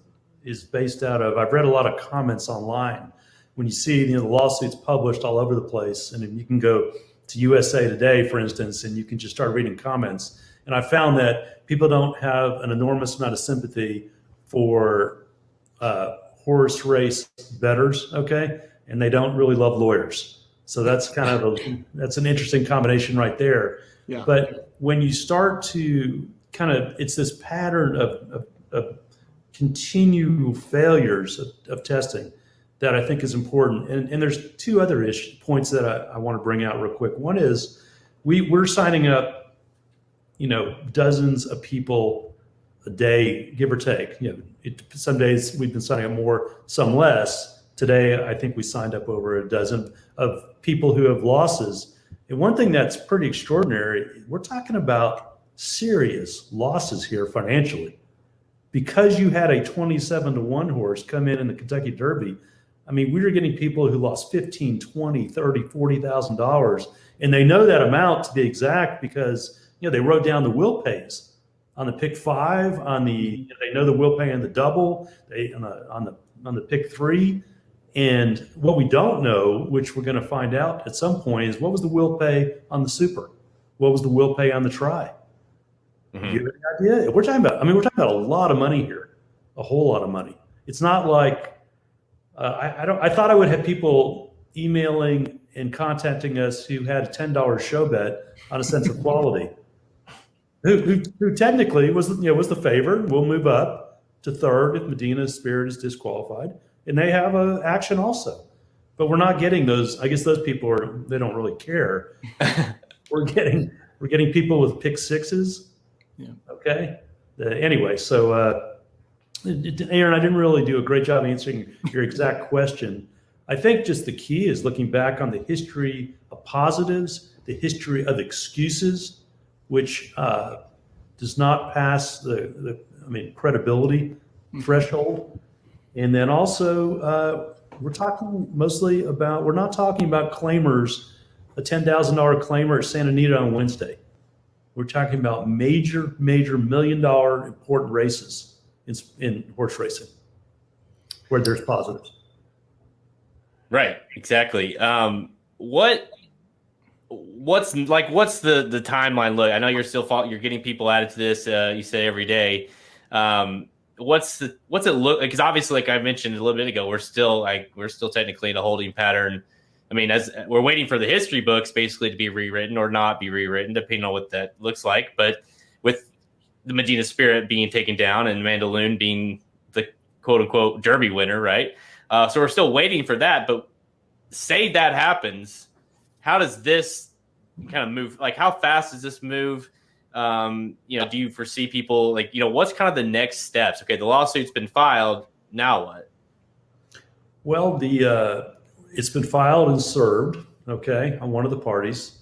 based out of, I've read a lot of comments online. When you see the lawsuits published all over the place, and you can go to USA Today, for instance, and you can just start reading comments. And I found that people don't have an enormous amount of sympathy for horse race bettors, okay? And they don't really love lawyers. So that's kind of that's an interesting combination right there. Yeah. But when you start to it's this pattern of continual failures of testing that I think is important. And there's 2 other points that I want to bring out real quick. One is we're signing up, dozens of people a day, give or take. Some days we've been signing up more, some less. Today, I think we signed up over a dozen of people who have losses. And one thing that's pretty extraordinary, we're talking about serious losses here financially, because you had a 27-1 horse come in the Kentucky Derby. I mean, we were getting people who lost $15,000, $20,000, $30,000, $40,000, and they know that amount to be exact because they wrote down the will pays on the pick 5, they know the will pay on the double, on the pick 3, and what we don't know, which we're going to find out at some point, is what was the will pay on the super, what was the will pay on the try. Mm-hmm. Do you have any idea? We're talking about a lot of money here, a whole lot of money. It's not like I thought I would have people emailing and contacting us who had a $10 show bet on a sense of quality, who technically was the favorite. We'll move up to 3rd if Medina's Spirit is disqualified, and they have an action also. But we're not getting those. I guess those people they don't really care. We're getting people with pick 6s. Yeah. Okay. Anyway, so Aaron, I didn't really do a great job answering your exact question. I think just the key is looking back on the history of positives, the history of excuses, which does not pass the credibility threshold. And then also we're not talking about claimers, a $10,000 claimer at Santa Anita on Wednesday. We're talking about major $1 million important races in horse racing where there's positives. Right, exactly. What's the timeline look? I know you're getting people added to this. You say every day. What's it look? Because obviously, like I mentioned a little bit ago, we're still technically in a holding pattern. I mean, as we're waiting for the history books basically to be rewritten or not be rewritten, depending on what that looks like. But with the Medina Spirit being taken down and Mandaloon being the quote unquote Derby winner, right? So we're still waiting for that. But say that happens, how does this kind of move? Like, how fast does this move? Do you foresee people what's kind of the next steps? Okay, the lawsuit's been filed. Now what? Well, it's been filed and served, okay, on one of the parties,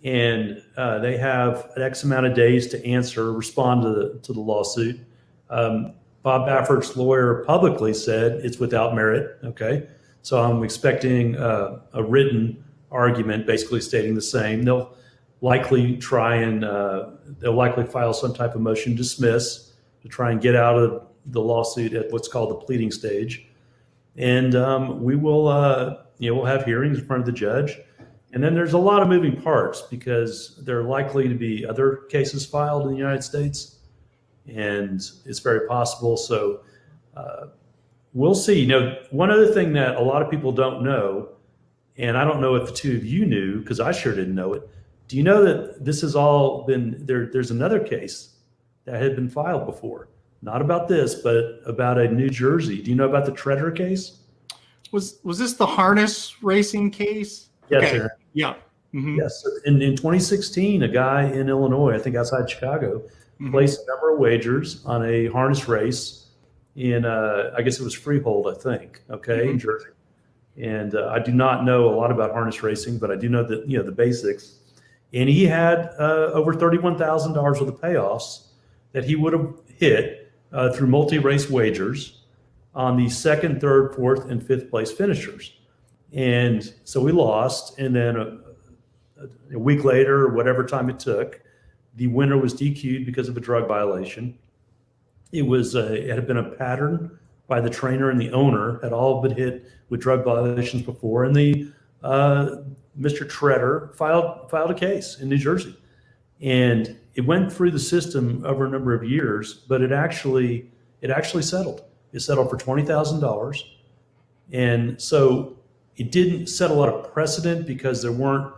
and they have an X amount of days to respond to the lawsuit. Bob Baffert's lawyer publicly said it's without merit, okay? So I'm expecting a written argument basically stating the same. They'll likely file some type of motion to dismiss to try and get out of the lawsuit at what's called the pleading stage. And we will, we'll have hearings in front of the judge. And then there's a lot of moving parts because there are likely to be other cases filed in the United States, and it's very possible. So we'll see. One other thing that a lot of people don't know, and I don't know if the two of you knew because I sure didn't know it. Do you know that this has all been there? There's another case that had been filed before. Not about this, but about a New Jersey. Do you know about the Treader case? Was this the harness racing case? Yes, okay. Aaron. Yeah. Mm-hmm. Yes. In 2016, a guy in Illinois, I think outside Chicago, placed a number of wagers on a harness race in, I guess it was Freehold, I think, okay, in Jersey. And I do not know a lot about harness racing, but I do know that, the basics. And he had over $31,000 worth of payoffs that he would have hit through multi-race wagers on the second, third, fourth, and fifth place finishers. And so we lost. And then a week later, or whatever time it took, the winner was DQ'd because of a drug violation. It had been a pattern by the trainer and the owner, had all been hit with drug violations before. And the Mr. Treader filed a case in New Jersey. And it went through the system over a number of years, but it actually settled. It settled for $20,000. And so it didn't set a lot of precedent because there weren't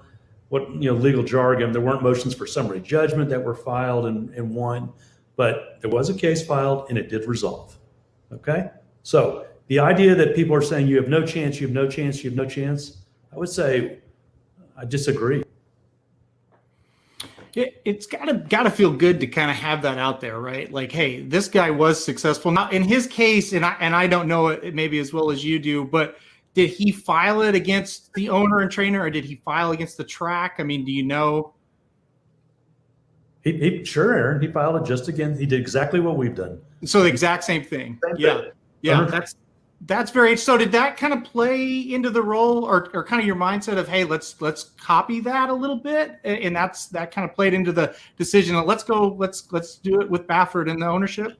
legal jargon. There weren't motions for summary judgment that were filed and won, but there was a case filed and it did resolve. Okay. So the idea that people are saying you have no chance, you have no chance, you have no chance, I would say I disagree. It's gotta feel good to kind of have that out there, right? Like, hey, this guy was successful. Now, in his case, and I don't know it maybe as well as you do, but did he file it against the owner and trainer, or did he file against the track? I mean, do you know? Sure, Aaron. He filed it just again. He did exactly what we've done. So the exact same thing. Yeah. That's very. So did that kind of play into the role, or kind of your mindset of, hey, let's copy that a little bit, and that kind of played into the decision of let's do it with Baffert and the ownership?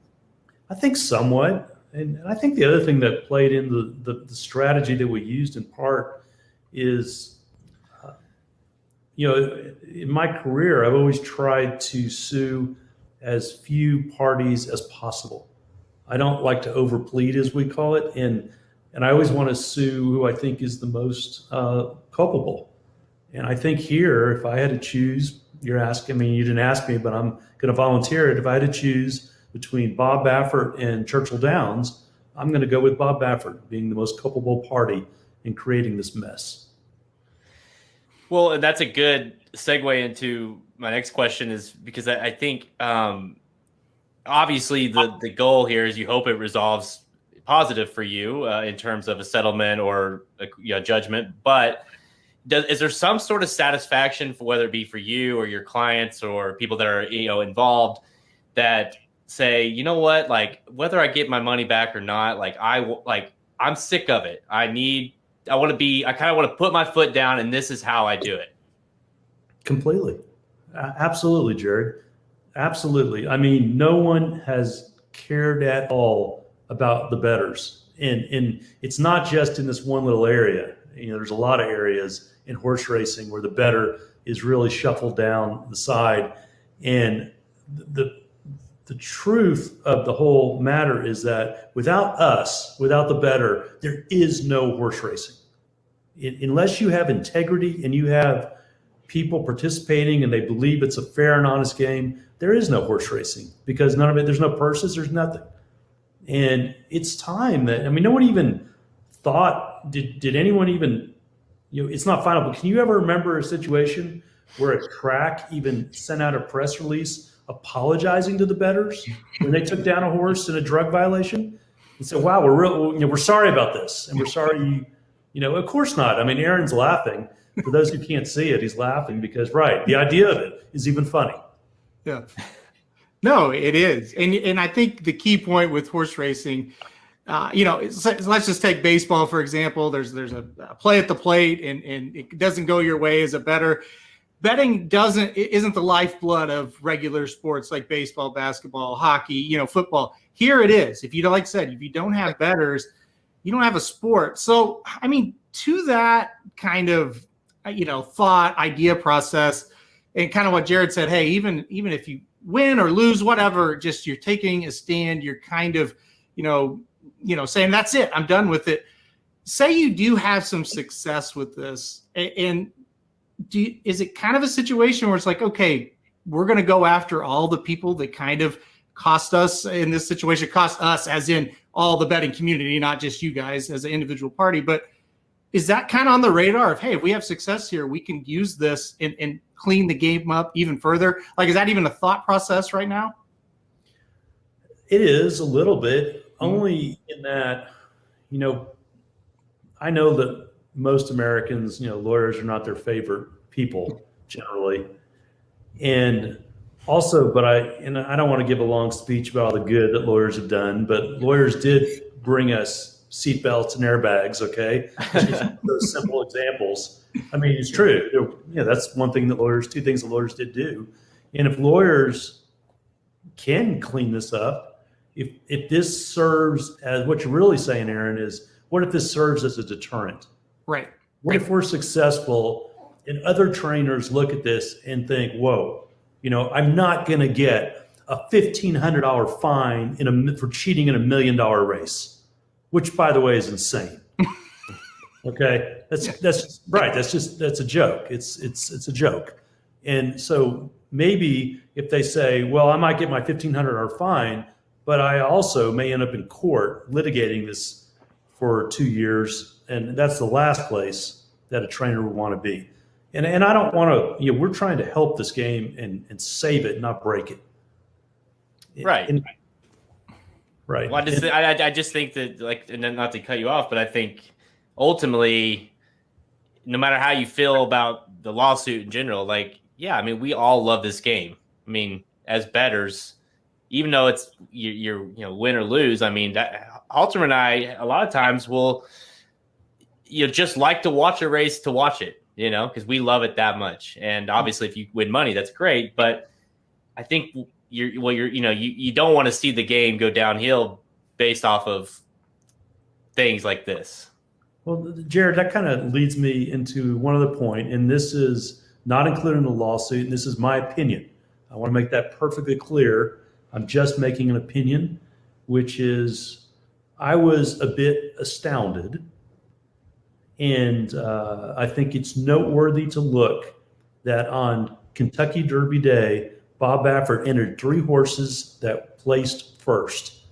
I think somewhat, and I think the other thing that played into the strategy that we used in part is, in my career, I've always tried to sue as few parties as possible. I don't like to overplead, as we call it, and I always want to sue who I think is the most culpable. And I think here, if I had to choose, you didn't ask me, but I'm going to volunteer it. If I had to choose between Bob Baffert and Churchill Downs, I'm going to go with Bob Baffert being the most culpable party in creating this mess. Well, and that's a good segue into my next question, is because I think obviously the goal here is you hope it resolves positive for you in terms of a settlement or a judgment, but is there some sort of satisfaction, for whether it be for you or your clients or people that are involved, that say, you know what, like, whether I get my money back or not, I'm sick of it. I kind of want to put my foot down, and this is how I do it. Completely. Absolutely, Jared. Absolutely. I mean, no one has cared at all about the bettors. And it's not just in this one little area. There's a lot of areas in horse racing where the bettor is really shuffled down the side. And the truth of the whole matter is that without us, without the bettor, there is no horse racing. Unless you have integrity and you have people participating and they believe it's a fair and honest game, there is no horse racing, because none of it, there's no purses, there's nothing. And it's time that, no one even thought, did anyone even, it's not final, but can you ever remember a situation where a track even sent out a press release apologizing to the bettors when they took down a horse in a drug violation? and said, "Wow, we're sorry about this, and we're sorry." Of course not. I mean, Aaron's laughing. For those who can't see it, he's laughing because, right, the idea of it is even funny. Yeah. No, it is. And I think the key point with horse racing, let's just take baseball, for example. There's a play at the plate and it doesn't go your way as a bettor. Betting isn't the lifeblood of regular sports like baseball, basketball, hockey, football. Here it is. If you don't have bettors, you don't have a sport. So, I mean, to that kind of, thought, idea process, and kind of what Jared said, hey, even if you win or lose, whatever, just you're taking a stand, you're kind of, saying that's it, I'm done with it. Say you do have some success with this, and is it kind of a situation where it's like, okay, we're going to go after all the people that kind of cost us in this situation, cost us as in all the betting community, not just you guys as an individual party, but is that kind of on the radar of, hey, if we have success here, we can use this and clean the game up even further? Like, is that even a thought process right now? It is a little bit, only in that, I know that most Americans, lawyers are not their favorite people generally. And also, but I don't want to give a long speech about all the good that lawyers have done, but lawyers did bring us seatbelts and airbags, okay? Those simple examples. I mean, it's true. That's two things that lawyers did do. And if lawyers can clean this up, if this serves as what you're really saying, Aaron, is what if this serves as a deterrent? Right. What if we're successful and other trainers look at this and think, whoa, I'm not going to get a $1,500 fine for cheating in $1 million race, which, by the way, is insane. Okay, that's right. That's a joke. It's a joke. And so maybe if they say, well, I might get my $1,500 fine, but I also may end up in court litigating this for 2 years, and that's the last place that a trainer would want to be. And I don't want to. We're trying to help this game and save it, not break it. Right. Right. Well, I just think that, and then not to cut you off, but I think ultimately, no matter how you feel about the lawsuit in general, we all love this game. I mean, as bettors, even though it's you're win or lose, I mean, Halterman and I a lot of times will just like to watch a race to watch it, because we love it that much. And obviously, if you win money, that's great. But I think you don't want to see the game go downhill based off of things like this. Well, Jared, that kind of leads me into one other point, and this is not included in the lawsuit, and this is my opinion. I want to make that perfectly clear. I'm just making an opinion, which is I was a bit astounded, and I think it's noteworthy to look that on Kentucky Derby Day, Bob Baffert entered 3 horses that placed first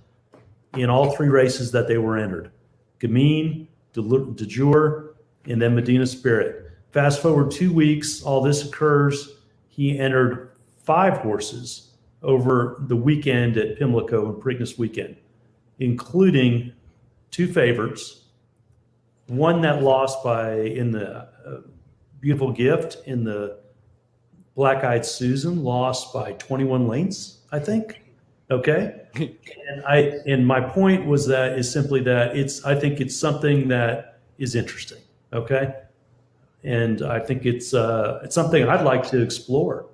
in all 3 races that they were entered: Gamine, De Jure, and then Medina Spirit. Fast forward 2 weeks, all this occurs. He entered 5 horses over the weekend at Pimlico and Preakness weekend, including 2 favorites, one that lost in the Beautiful Gift, in the Black-Eyed Susan lost by 21 lengths, I think. Okay. And my point is simply that I think it's something that is interesting. Okay. And I think it's something I'd like to explore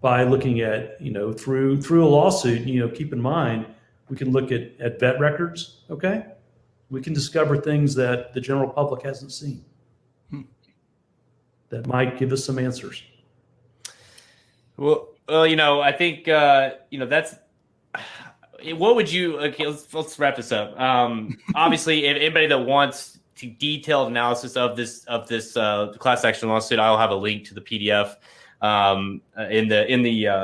by looking at, through a lawsuit. Keep in mind, we can look at vet records. Okay. We can discover things that the general public hasn't seen that might give us some answers. Well, I think that's. What would you? Okay, let's wrap this up. Obviously, if anybody that wants detailed analysis of this class action lawsuit, I'll have a link to the PDF on the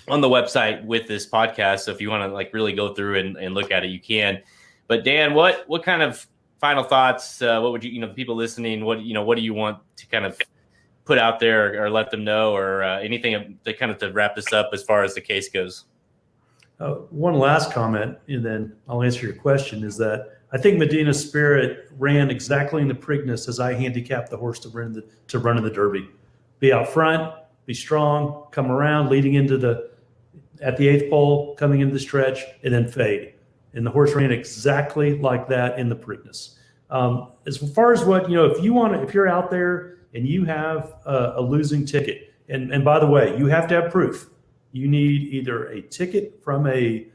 website with this podcast. So if you want to really go through and look at it, you can. But Dan, what kind of final thoughts? What would you people listening? What do you want to kind of put out there or let them know, or anything to kind of to wrap this up as far as the case goes? One last comment, and then I'll answer your question, is that I think Medina Spirit ran exactly in the Preakness as I handicapped the horse to run in the Derby. Be out front, be strong, come around, leading into at the 8th pole, coming into the stretch, and then fade. And the horse ran exactly like that in the Preakness. As far as what, if you're out there and you have a losing ticket, and by the way, you have to have proof. You need either a ticket from a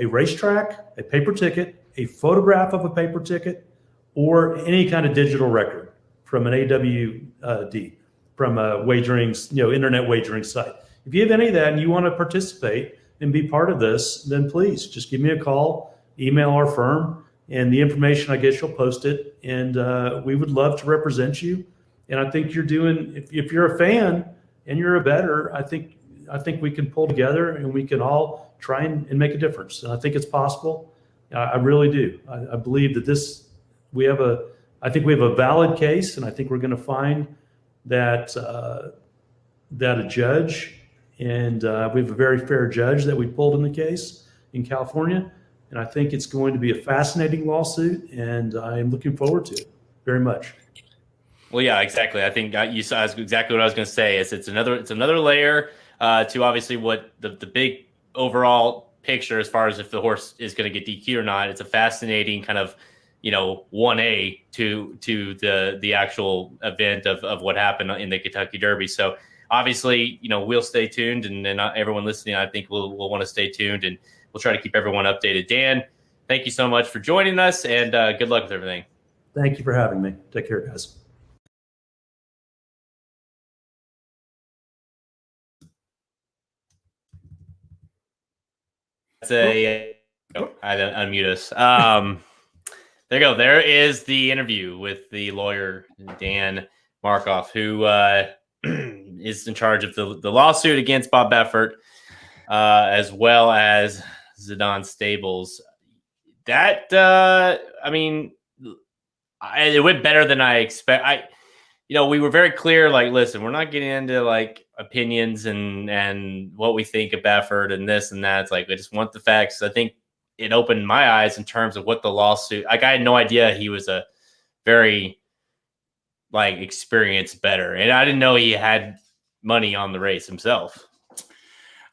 racetrack, a paper ticket, a photograph of a paper ticket, or any kind of digital record from an AWD, from a wagering, internet wagering site. If you have any of that and you want to participate and be part of this, then please just give me a call, email our firm, and the information, I guess you'll post it. And we would love to represent you. And I think you're doing, if you're a fan and you're a bettor, I think we can pull together and we can all try and make a difference. And I think it's possible. I really do. I believe that I think we have a valid case, and I think we're going to find that a judge, and we have a very fair judge that we pulled in the case in California. And I think it's going to be a fascinating lawsuit, and I am looking forward to it very much. Well, yeah, exactly. I think you saw exactly what I was going to say. It's another layer to obviously what the big overall picture as far as if the horse is going to get DQ or not. It's a fascinating kind of 1A to the actual event of what happened in the Kentucky Derby. So obviously, we'll stay tuned, and everyone listening, I think will want to stay tuned, and we'll try to keep everyone updated. Dan, thank you so much for joining us, and good luck with everything. Thank you for having me. Take care, guys. I had to unmute us. There you go. There is the interview with the lawyer, Dan Markoff, who is in charge of the lawsuit against Bob Baffert, as well as Zedan Stables. That, it went better than I expect. We were very clear, like, listen, we're not getting into like opinions and what we think of Baffert and this and that. It's like, I just want the facts. I think it opened my eyes in terms of what the lawsuit, like, I had no idea he was a very experienced bettor, and I didn't know he had money on the race himself.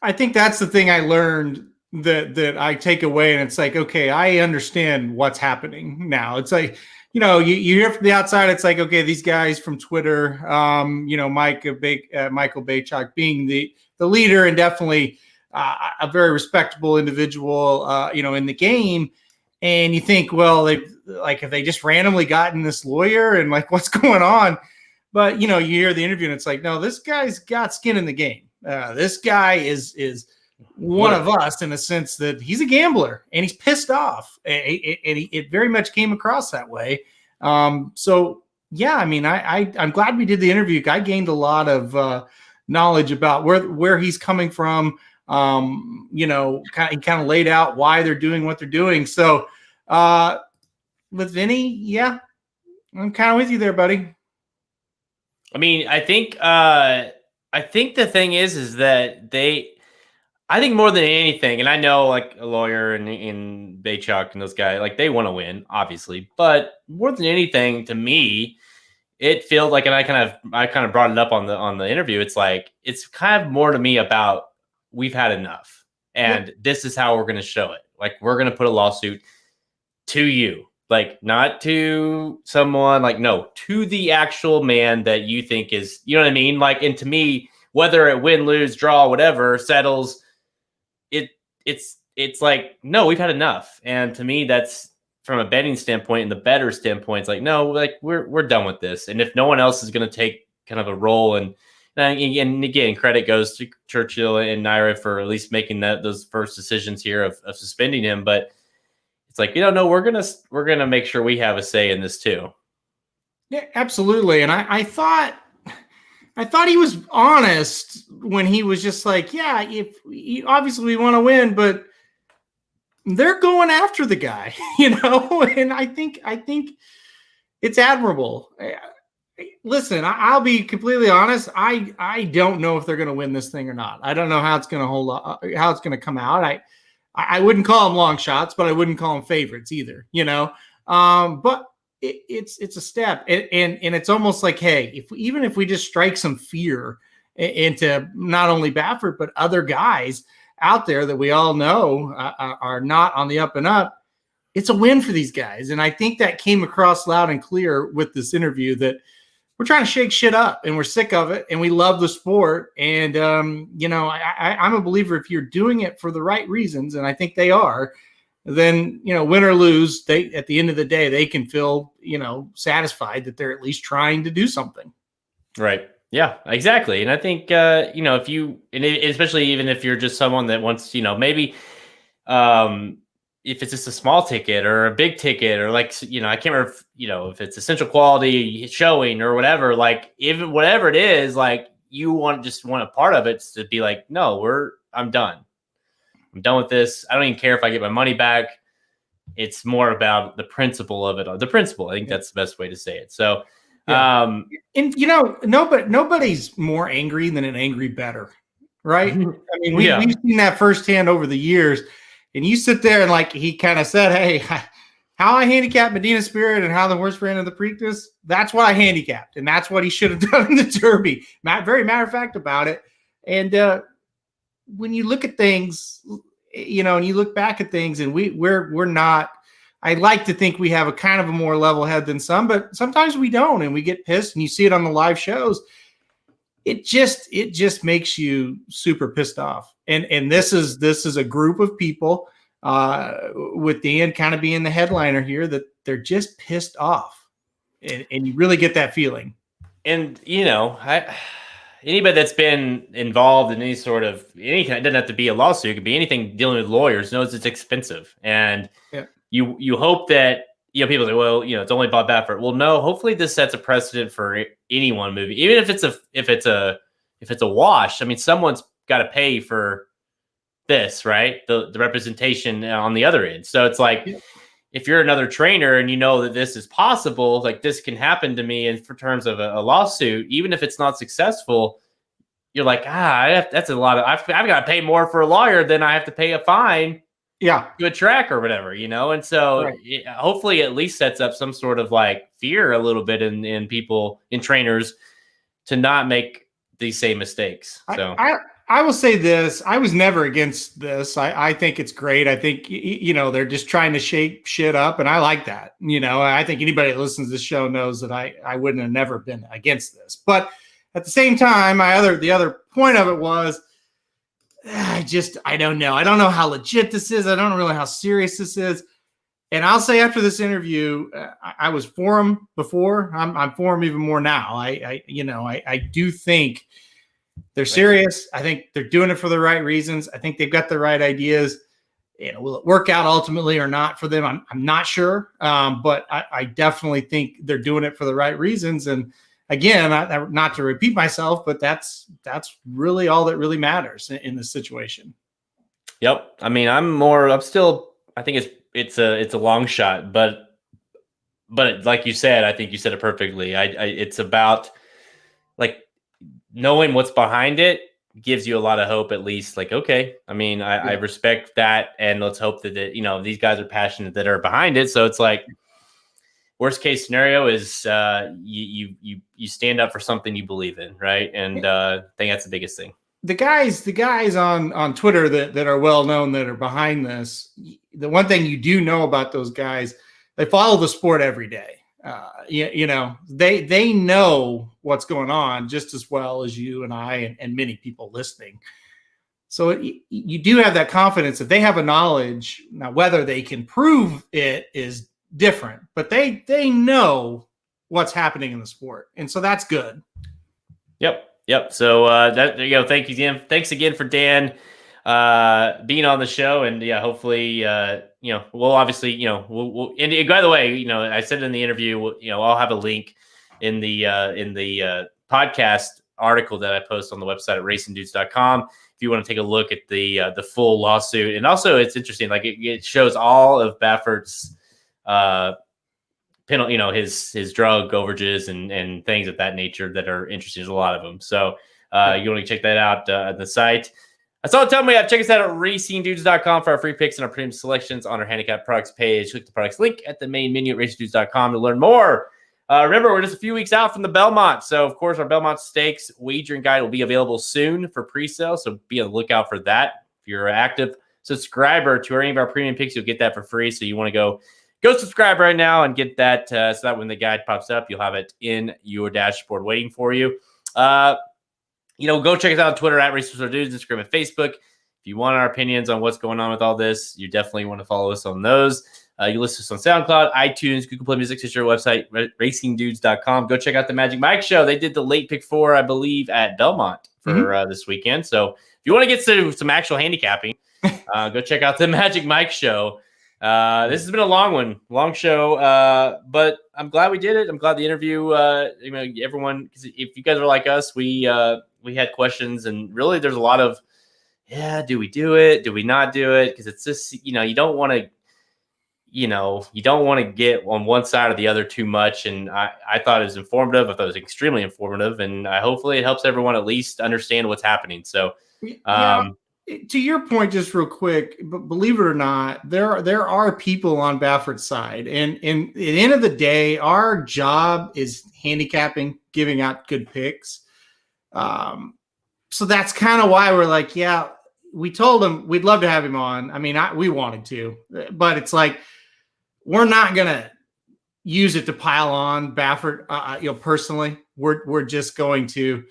I think that's the thing I learned that I take away, and it's like, okay, I understand what's happening now. It's like, you hear from the outside, it's like, okay, these guys from Twitter, Michael Bachok being the leader and definitely a very respectable individual, in the game. And you think, well, have they just randomly gotten this lawyer and like, what's going on? But, you hear the interview and it's like, no, this guy's got skin in the game. This guy is one of us in a sense that he's a gambler and he's pissed off. And it very much came across that way. So yeah, I'm glad we did the interview. I gained a lot of knowledge about where he's coming from. Kind of laid out why they're doing what they're doing. So with Vinny, yeah, I'm kind of with you there, buddy. I think the thing is that I think more than anything, and I know like a lawyer and Bachok and those guys, like they want to win, obviously, but more than anything, to me, it feels like, and I kind of brought it up on the interview. It's like, it's kind of more to me about we've had enough, and this is how we're going to show it. Like, we're going to put a lawsuit to you, like not to someone, like, no, to the actual man that you think is, you know what I mean? Like, and to me, whether it win, lose, draw, whatever settles, it's like, no, we've had enough. And to me, that's from a betting standpoint and the bettor standpoint. It's like, no, like we're done with this. And if no one else is going to take kind of a role, and again, credit goes to Churchill and Naira for at least making those first decisions here of suspending him. But it's like, no, we're gonna make sure we have a say in this too. Yeah, absolutely. And I thought he was honest when he was just like, yeah, obviously we want to win, but they're going after the guy, and I think it's admirable. Listen, I'll be completely honest. I don't know if they're going to win this thing or not. I don't know how it's going to hold up, how it's going to come out. I wouldn't call them long shots, but I wouldn't call them favorites either. But it's a step, and it's almost like, hey, even if we just strike some fear into not only Baffert but other guys out there that we all know are not on the up and up, it's a win for these guys. And I think that came across loud and clear with this interview, that we're trying to shake shit up and we're sick of it and we love the sport. And, I'm a believer, if you're doing it for the right reasons, and I think they are, then, win or lose, at the end of the day, they can feel, satisfied that they're at least trying to do something. Right. Yeah, exactly. And I think, especially even if you're just someone that wants, maybe, if it's just a small ticket or a big ticket, or like, I can't remember if it's essential quality showing or whatever, like even whatever it is, like just want a part of it to be like, no, I'm done. I'm done with this. I don't even care if I get my money back. It's more about the principle of it. The principle. I think that's the best way to say it. So, yeah. And nobody's more angry than an angry bettor, right? I mean, we've seen that firsthand over the years. And you sit there and, like he kind of said, hey, how I handicapped Medina Spirit and how the horse ran in the Preakness, that's what I handicapped. And that's what he should have done in the Derby. Very matter of fact about it. And when you look at things, and you look back at things, and we're not, I like to think we have a kind of a more level head than some, but sometimes we don't, and we get pissed, and you see it on the live shows. It just makes you super pissed off. And this is a group of people, with Dan kind of being the headliner here, that they're just pissed off, and you really get that feeling. And anybody that's been involved in any sort of anything, it doesn't have to be a lawsuit, it could be anything dealing with lawyers, knows it's expensive, and you hope that people say, well, it's only Bob Baffert. Well, no, hopefully this sets a precedent for anyone moving, even if it's a wash. I mean, someone's got to pay for this, right? The representation on the other end. So it's like, if you're another trainer and you know that this is possible, like this can happen to me, and for terms of a lawsuit, even if it's not successful, you're like, that's a lot of, I've got to pay more for a lawyer than I have to pay a fine. To a track or whatever, and so hopefully it at least sets up some sort of like fear a little bit in people, in trainers, to not make these same mistakes. So I will say this: I was never against this. I think it's great. I think they're just trying to shake shit up, and I like that. I think anybody that listens to this show knows that I wouldn't have never been against this. But at the same time, the other point of it was, I don't know. I don't know how legit this is. I don't really know how serious this is. And I'll say, after this interview, I was for him before. I'm for him even more now. I do think they're serious. I think they're doing it for the right reasons. I think they've got the right ideas. Will it work out ultimately or not for them? I'm not sure. But I definitely think they're doing it for the right reasons. And again, not to repeat myself, but that's really all that really matters in this situation. Yep. I mean, I think it's a long shot, but like you said, I think you said it perfectly. It's about like knowing what's behind it gives you a lot of hope, at least. Like, okay, I mean, I respect that, and let's hope that these guys are passionate that are behind it. So it's like, worst case scenario is you stand up for something you believe in, right? And I think that's the biggest thing. The guys on Twitter that are well known, that are behind this, the one thing you do know about those guys, they follow the sport every day. They know what's going on just as well as you and I and many people listening. So you do have that confidence that they have a knowledge. Now, whether they can prove it is different, but they know what's happening in the sport, and so that's good. Yep. So thanks again for Dan being on the show, and hopefully we'll obviously we'll and by the way, I said in the interview, I'll have a link in the podcast article that I post on the website at racingdudes.com if you want to take a look at the full lawsuit. And also, it's interesting, like it shows all of Baffert's penalty, his drug overages and things of that nature that are interesting. There's a lot of them. So you want to check that out at the site. That's all. Tell me, check us out at racingdudes.com for our free picks and our premium selections on our handicap products page. Click the products link at the main menu at racingdudes.com to learn more. Remember, we're just a few weeks out from the Belmont. So, of course, our Belmont Stakes wagering guide will be available soon for pre-sale. So be on the lookout for that. If you're an active subscriber to any of our premium picks, you'll get that for free. So you want to go subscribe right now and get that so that when the guide pops up, you'll have it in your dashboard waiting for you. Go check us out on Twitter at racingdudes, Instagram, and Facebook. If you want our opinions on what's going on with all this, you definitely want to follow us on those. You listen to us on SoundCloud, iTunes, Google Play Music, Stitcher, website, racingdudes.com. Go check out the Magic Mike Show. They did the late pick 4, I believe, at Belmont for this weekend. So if you want to get to some actual handicapping, go check out the Magic Mike Show. This has been a long show, but I'm glad we did it. I'm glad the interview, everyone, because if you guys are like us, we had questions, and really there's a lot of, do we do it? Do we not do it? Because it's just, you don't want to, get on one side or the other too much. And I thought it was informative. I thought it was extremely informative, and hopefully it helps everyone at least understand what's happening. So, to your point, just real quick, but believe it or not, there are people on Baffert's side, and at the end of the day, our job is handicapping, giving out good picks. So that's kind of why we're like, we told him we'd love to have him on. I mean, we wanted to, but it's like we're not gonna use it to pile on Baffert. Personally, we're just going to.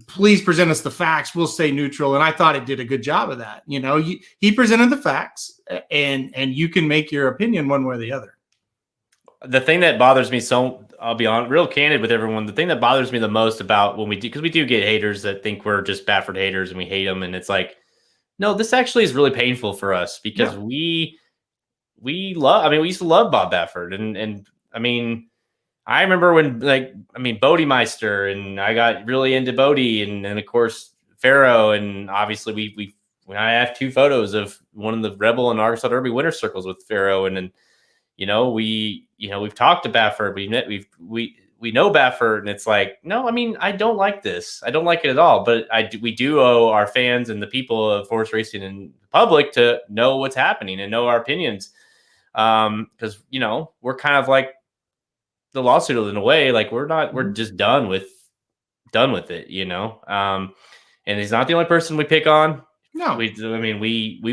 Please present us the facts. We'll stay neutral. And I thought it did a good job of that. He presented the facts, and you can make your opinion one way or the other. The thing that bothers me, so I'll be real candid with everyone. The thing that bothers me the most about when we do, because we do get haters that think we're just Baffert haters and we hate them. And it's like, no, this actually is really painful for us because we used to love Bob Baffert. And I mean, I remember when, Bodemeister, and I got really into Bodie, and of course Pharaoh, and obviously I have 2 photos of one of the Rebel and Arkansas Derby winner circles with Pharaoh, and then we've talked to Baffert, we know Baffert, and it's like, no, I mean, I don't like this, I don't like it at all, but we do owe our fans and the people of horse racing and the public to know what's happening and know our opinions, because we're kind of like the lawsuit in a way, like we're just done with it, and he's not the only person we pick on. No, we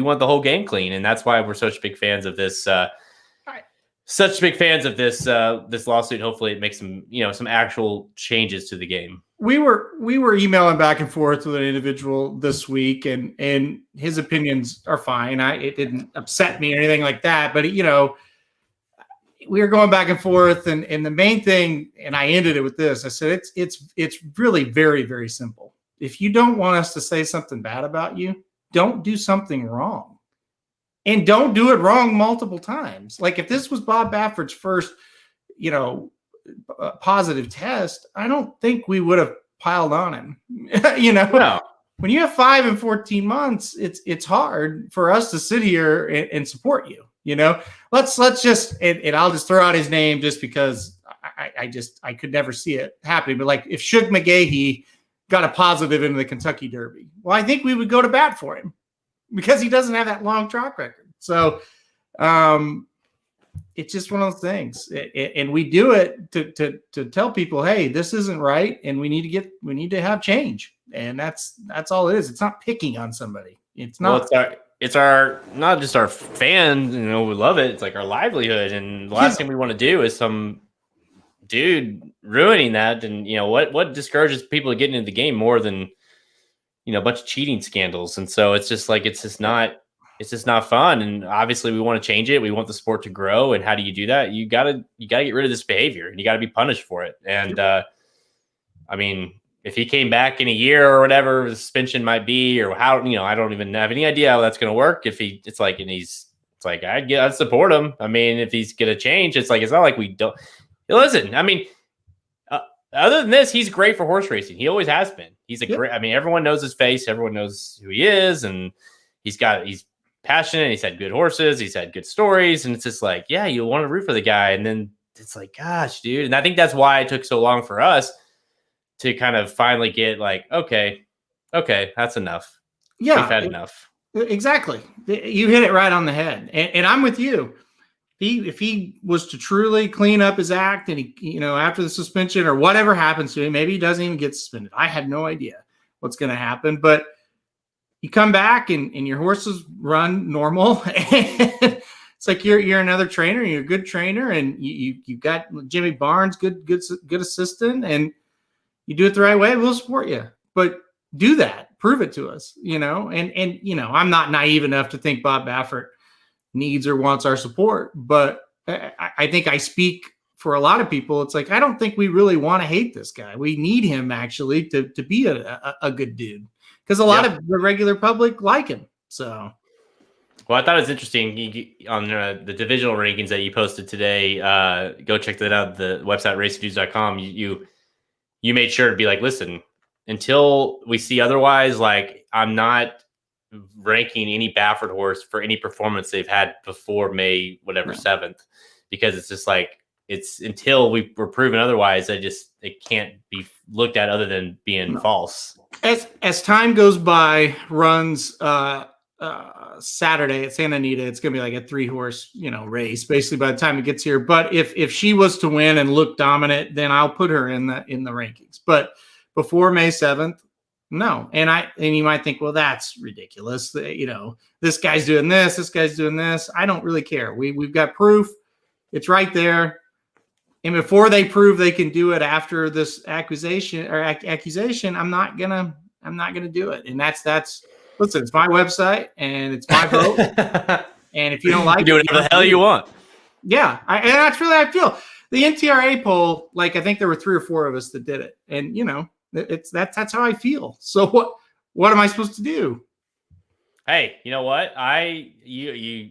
want the whole game clean, and that's why we're such big fans of this. This lawsuit. Hopefully, it makes some actual changes to the game. We were emailing back and forth with an individual this week, and his opinions are fine. It didn't upset me or anything like that, but we were going back and forth, and the main thing, and I ended it with this. I said, it's really very, very simple. If you don't want us to say something bad about you, don't do something wrong, and don't do it wrong multiple times. Like if this was Bob Baffert's first, positive test, I don't think we would have piled on him. No. When you have 5 and 14 months, it's hard for us to sit here and support you. Let's just, and I'll just throw out his name just because I could never see it happening. But like if Shug McGahee got a positive into the Kentucky Derby, well, I think we would go to bat for him because he doesn't have that long track record. So it's just one of those things. And we do it to tell people, hey, this isn't right. And we need to have change. And that's all it is. It's not picking on somebody. It's not. Well, it's our not just our fans, we love it. It's like our livelihood. And the last thing we want to do is some dude ruining that. And what discourages people getting into the game more than a bunch of cheating scandals. And so it's just like it's just not fun. And obviously we want to change it. We want the sport to grow. And how do you do that? You gotta get rid of this behavior, and you gotta be punished for it. And if he came back in a year or whatever the suspension might be, or how, I don't even have any idea how that's going to work. I'd support him. I mean, if he's going to change, it's not like we don't listen. I mean, other than this, he's great for horse racing. He always has been. He's great. I mean, everyone knows his face. Everyone knows who he is. And he's passionate. He's had good horses. He's had good stories. And it's just like, you want to root for the guy. And then it's like, gosh, dude. And I think that's why it took so long for us to kind of finally get like, okay, that's enough. Yeah, we've had enough. Exactly. You hit it right on the head. And I'm with you. If he was to truly clean up his act and he, after the suspension or whatever happens to him, maybe he doesn't even get suspended. I have no idea what's going to happen, but you come back and your horses run normal. It's like you're another trainer, you're a good trainer, and you've got Jimmy Barnes, good assistant, and you do it the right way, we'll support you. But do that, prove it to us, and I'm not naive enough to think Bob Baffert needs or wants our support, but I think I speak for a lot of people. It's like, I don't think we really want to hate this guy. We need him actually to be a good dude, because a lot of the regular public like him. So, well, I thought it was interesting on the divisional rankings that you posted today. Go check that out. The website racingdudes.com. You made sure to be like, listen, until we see otherwise, like, I'm not ranking any Baffert horse for any performance they've had before May 7th, because it's just like, it's until we're proven otherwise, it can't be looked at other than being false. As time goes by, runs Saturday at Santa Anita, it's gonna be like a 3-horse race basically by the time it gets here. But if she was to win and look dominant, then I'll put her in the rankings. But before May 7th, no. And you might think, well, that's ridiculous. This guy's doing this guy's doing this. I don't really care. We've got proof. It's right there. And before they prove they can do it after this accusation, I'm not gonna do it. And that's listen, it's my website and it's my vote. And if you don't like do whatever the hell you want. Yeah. And that's really how I feel. The NTRA poll, like, I think there were 3 or 4 of us that did it. And that's how I feel. So what am I supposed to do? Hey, you know what? You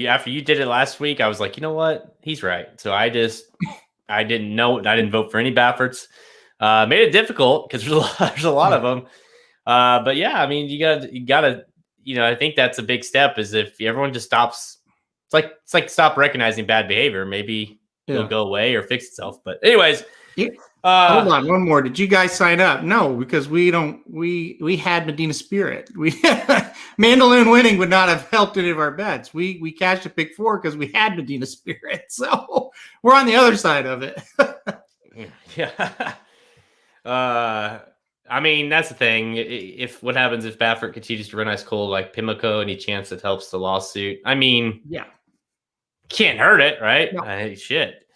after you did it last week, I was like, you know what? He's right. So I didn't know. I didn't vote for any Bafferts. Made it difficult because there's a lot of them. But yeah, I mean, you gotta, I think that's a big step, is if everyone just stops. It's like stop recognizing bad behavior. Maybe it'll go away or fix itself. But anyways. Yeah. Hold on, one more. Did you guys sign up? No, because we had Medina Spirit. Mandaloon winning would not have helped any of our bets. We cashed a pick 4 because we had Medina Spirit. So we're on the other side of it. Yeah. I mean, that's the thing. What happens if Baffert continues to run ice cold like Pimlico? Any chance that helps the lawsuit? I mean, yeah, can't hurt it, right? No. Shit.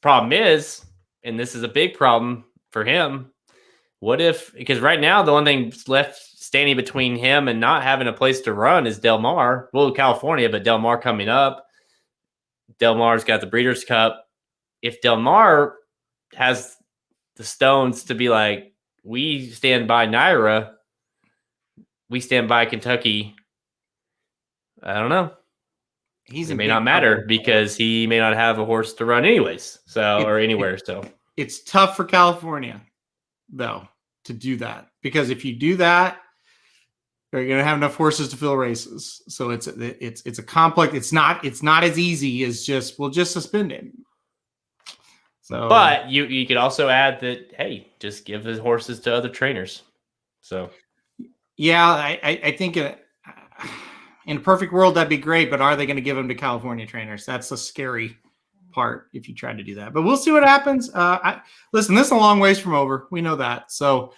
Problem is, and this is a big problem for him, what if, because right now the one thing left standing between him and not having a place to run is Del Mar. Well, California, but Del Mar coming up. Del Mar's got the Breeders' Cup. If Del Mar has the stones to be like, we stand by Naira, we stand by Kentucky, I don't know. It may not matter because he may not have a horse to run anyways. Or anywhere. So it's tough for California though to do that, because if you do that, you're going to have enough horses to fill races. So it's a complex. It's not as easy as we'll just suspend him. So, but you could also add that, hey, just give the horses to other trainers. So yeah, I think in a perfect world, that'd be great, but are they going to give them to California trainers? That's the scary part if you try to do that. But we'll see what happens. Listen, this is a long ways from over. We know that. So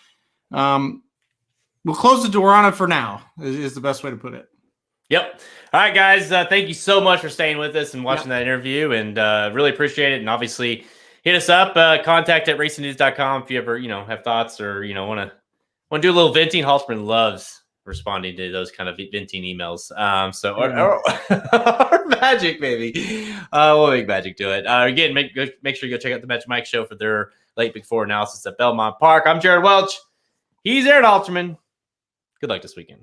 we'll close the door on it for now, is the best way to put it. Yep. All right, guys. Thank you so much for staying with us and watching that interview, and really appreciate it. And obviously, hit us up, contact at racingdudes.com if you ever, have thoughts or, want to do a little venting. Halsman loves responding to those kind of venting emails. Or Magic, maybe. We'll make Magic do it. Again, make sure you go check out the Match Mike show for their late Big 4 analysis at Belmont Park. I'm Jared Welch. He's Aaron Alterman. Good luck this weekend.